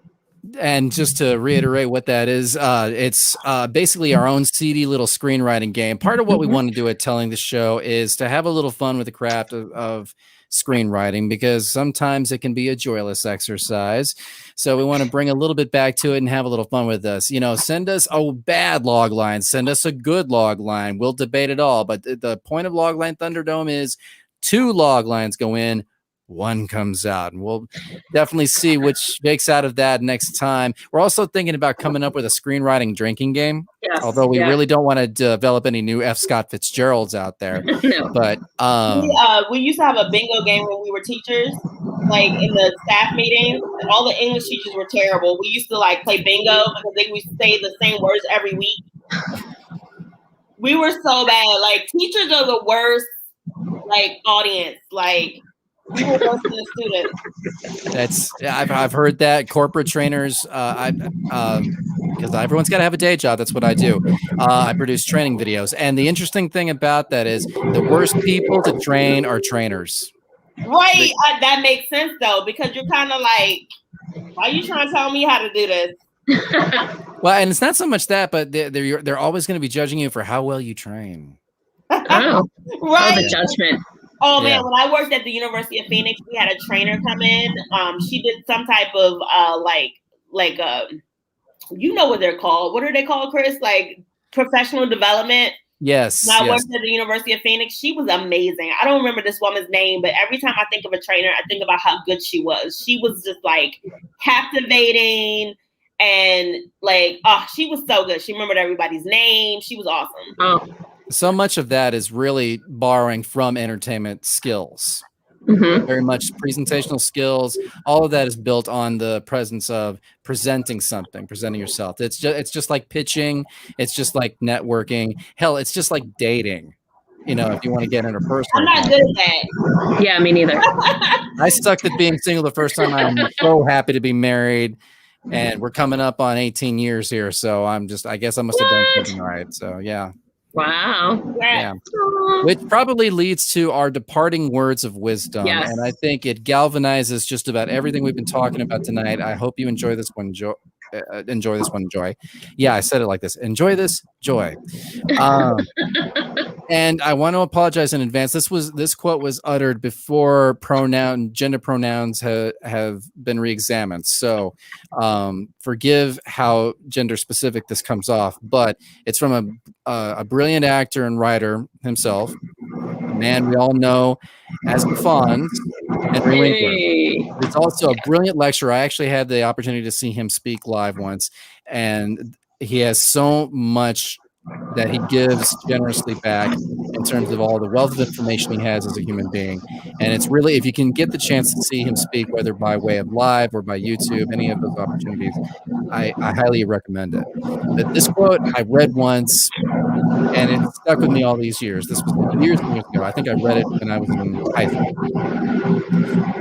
And just to reiterate what that is, it's basically our own seedy little screenwriting game. Part of what we want to do at Telling the Show is to have a little fun with the craft of screenwriting, because sometimes it can be a joyless exercise. So we want to bring a little bit back to it and have a little fun with us. You know, send us a bad log line, send us a good log line. We'll debate it all. But the point of Logline Thunderdome is 2 log lines go in, 1 comes out, and we'll definitely see which makes out of that next time. We're also thinking about coming up with a screenwriting drinking game. Yes, although we really don't want to develop any new F. Scott Fitzgeralds out there. No. But we used to have a bingo game when we were teachers, like in the staff meetings. All the English teachers were terrible. We used to like play bingo because they would say the same words every week. We were so bad. Like, teachers are the worst, like, audience. Like, we were worse than the students. I've heard that corporate trainers, because everyone's got to have a day job. That's what I do. I produce training videos, and the interesting thing about that is the worst people to train are trainers. Right, that makes sense though, because you're kind of like, why are you trying to tell me how to do this? Well, and it's not so much that, but they're always going to be judging you for how well you train. Oh, right. Oh, the judgment. Oh man, when I worked at the University of Phoenix, we had a trainer come in. She did some type of you know what they're called. What are they called, Chris? Like professional development. Yes. When I worked at the University of Phoenix, she was amazing. I don't remember this woman's name, but every time I think of a trainer, I think about how good she was. She was just like captivating, and like, oh, she was so good. She remembered everybody's name. She was awesome. Oh. so much of that is really borrowing from entertainment skills. Very much presentational skills. All of that is built on the presence of presenting something, presenting yourself. It's just like pitching. It's just like networking. Hell, it's just like dating. You know, if you want to get interpersonal. I'm not good at that. Yeah, me neither. I sucked at being single the first time. I'm so happy to be married, and we're coming up on 18 years here. So I guess I must have done something right. So yeah. Wow. Yeah. Which probably leads to our departing words of wisdom. Yes. And I think it galvanizes just about everything we've been talking about tonight. I hope you enjoy this one, Joy. Yeah, I said it like this. Enjoy this, Joy. And I want to apologize in advance. This quote was uttered before gender pronouns have been reexamined. So forgive how gender specific this comes off, but it's from a brilliant actor and writer himself, a man we all know as the Fonz, Henry Winkler. He's also a brilliant lecturer. I actually had the opportunity to see him speak live once, and he has so much that he gives generously back in terms of all the wealth of information he has as a human being. And it's really, if you can get the chance to see him speak, whether by way of live or by YouTube, any of those opportunities, I highly recommend it. But this quote I read once, and it stuck with me all these years. This was years and years ago. I think I read it when I was in high school.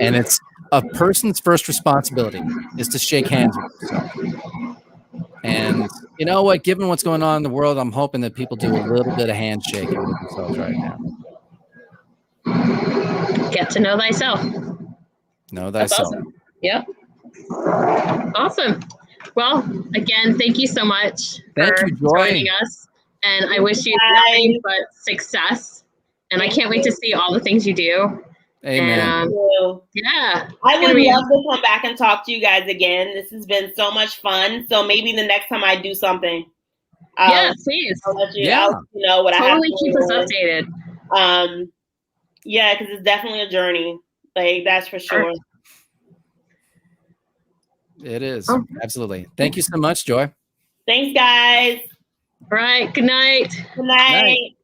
And it's, a person's first responsibility is to shake hands with himself. And you know what? Given what's going on in the world, I'm hoping that people do a little bit of handshaking with themselves right now. Get to know thyself. Know thyself. Awesome. Yep. Awesome. Well, again, thank you so much for joining us. And I wish you nothing but success. And I can't wait to see all the things you do. Amen. And, yeah. I would love to come back and talk to you guys again. This has been so much fun. So maybe the next time I do something, please. I'll let you know what I have. Totally keep us updated. Yeah, because it's definitely a journey. Like, that's for sure. It is. Absolutely. Thank you so much, Joy. Thanks, guys. All right. Good night. Good night.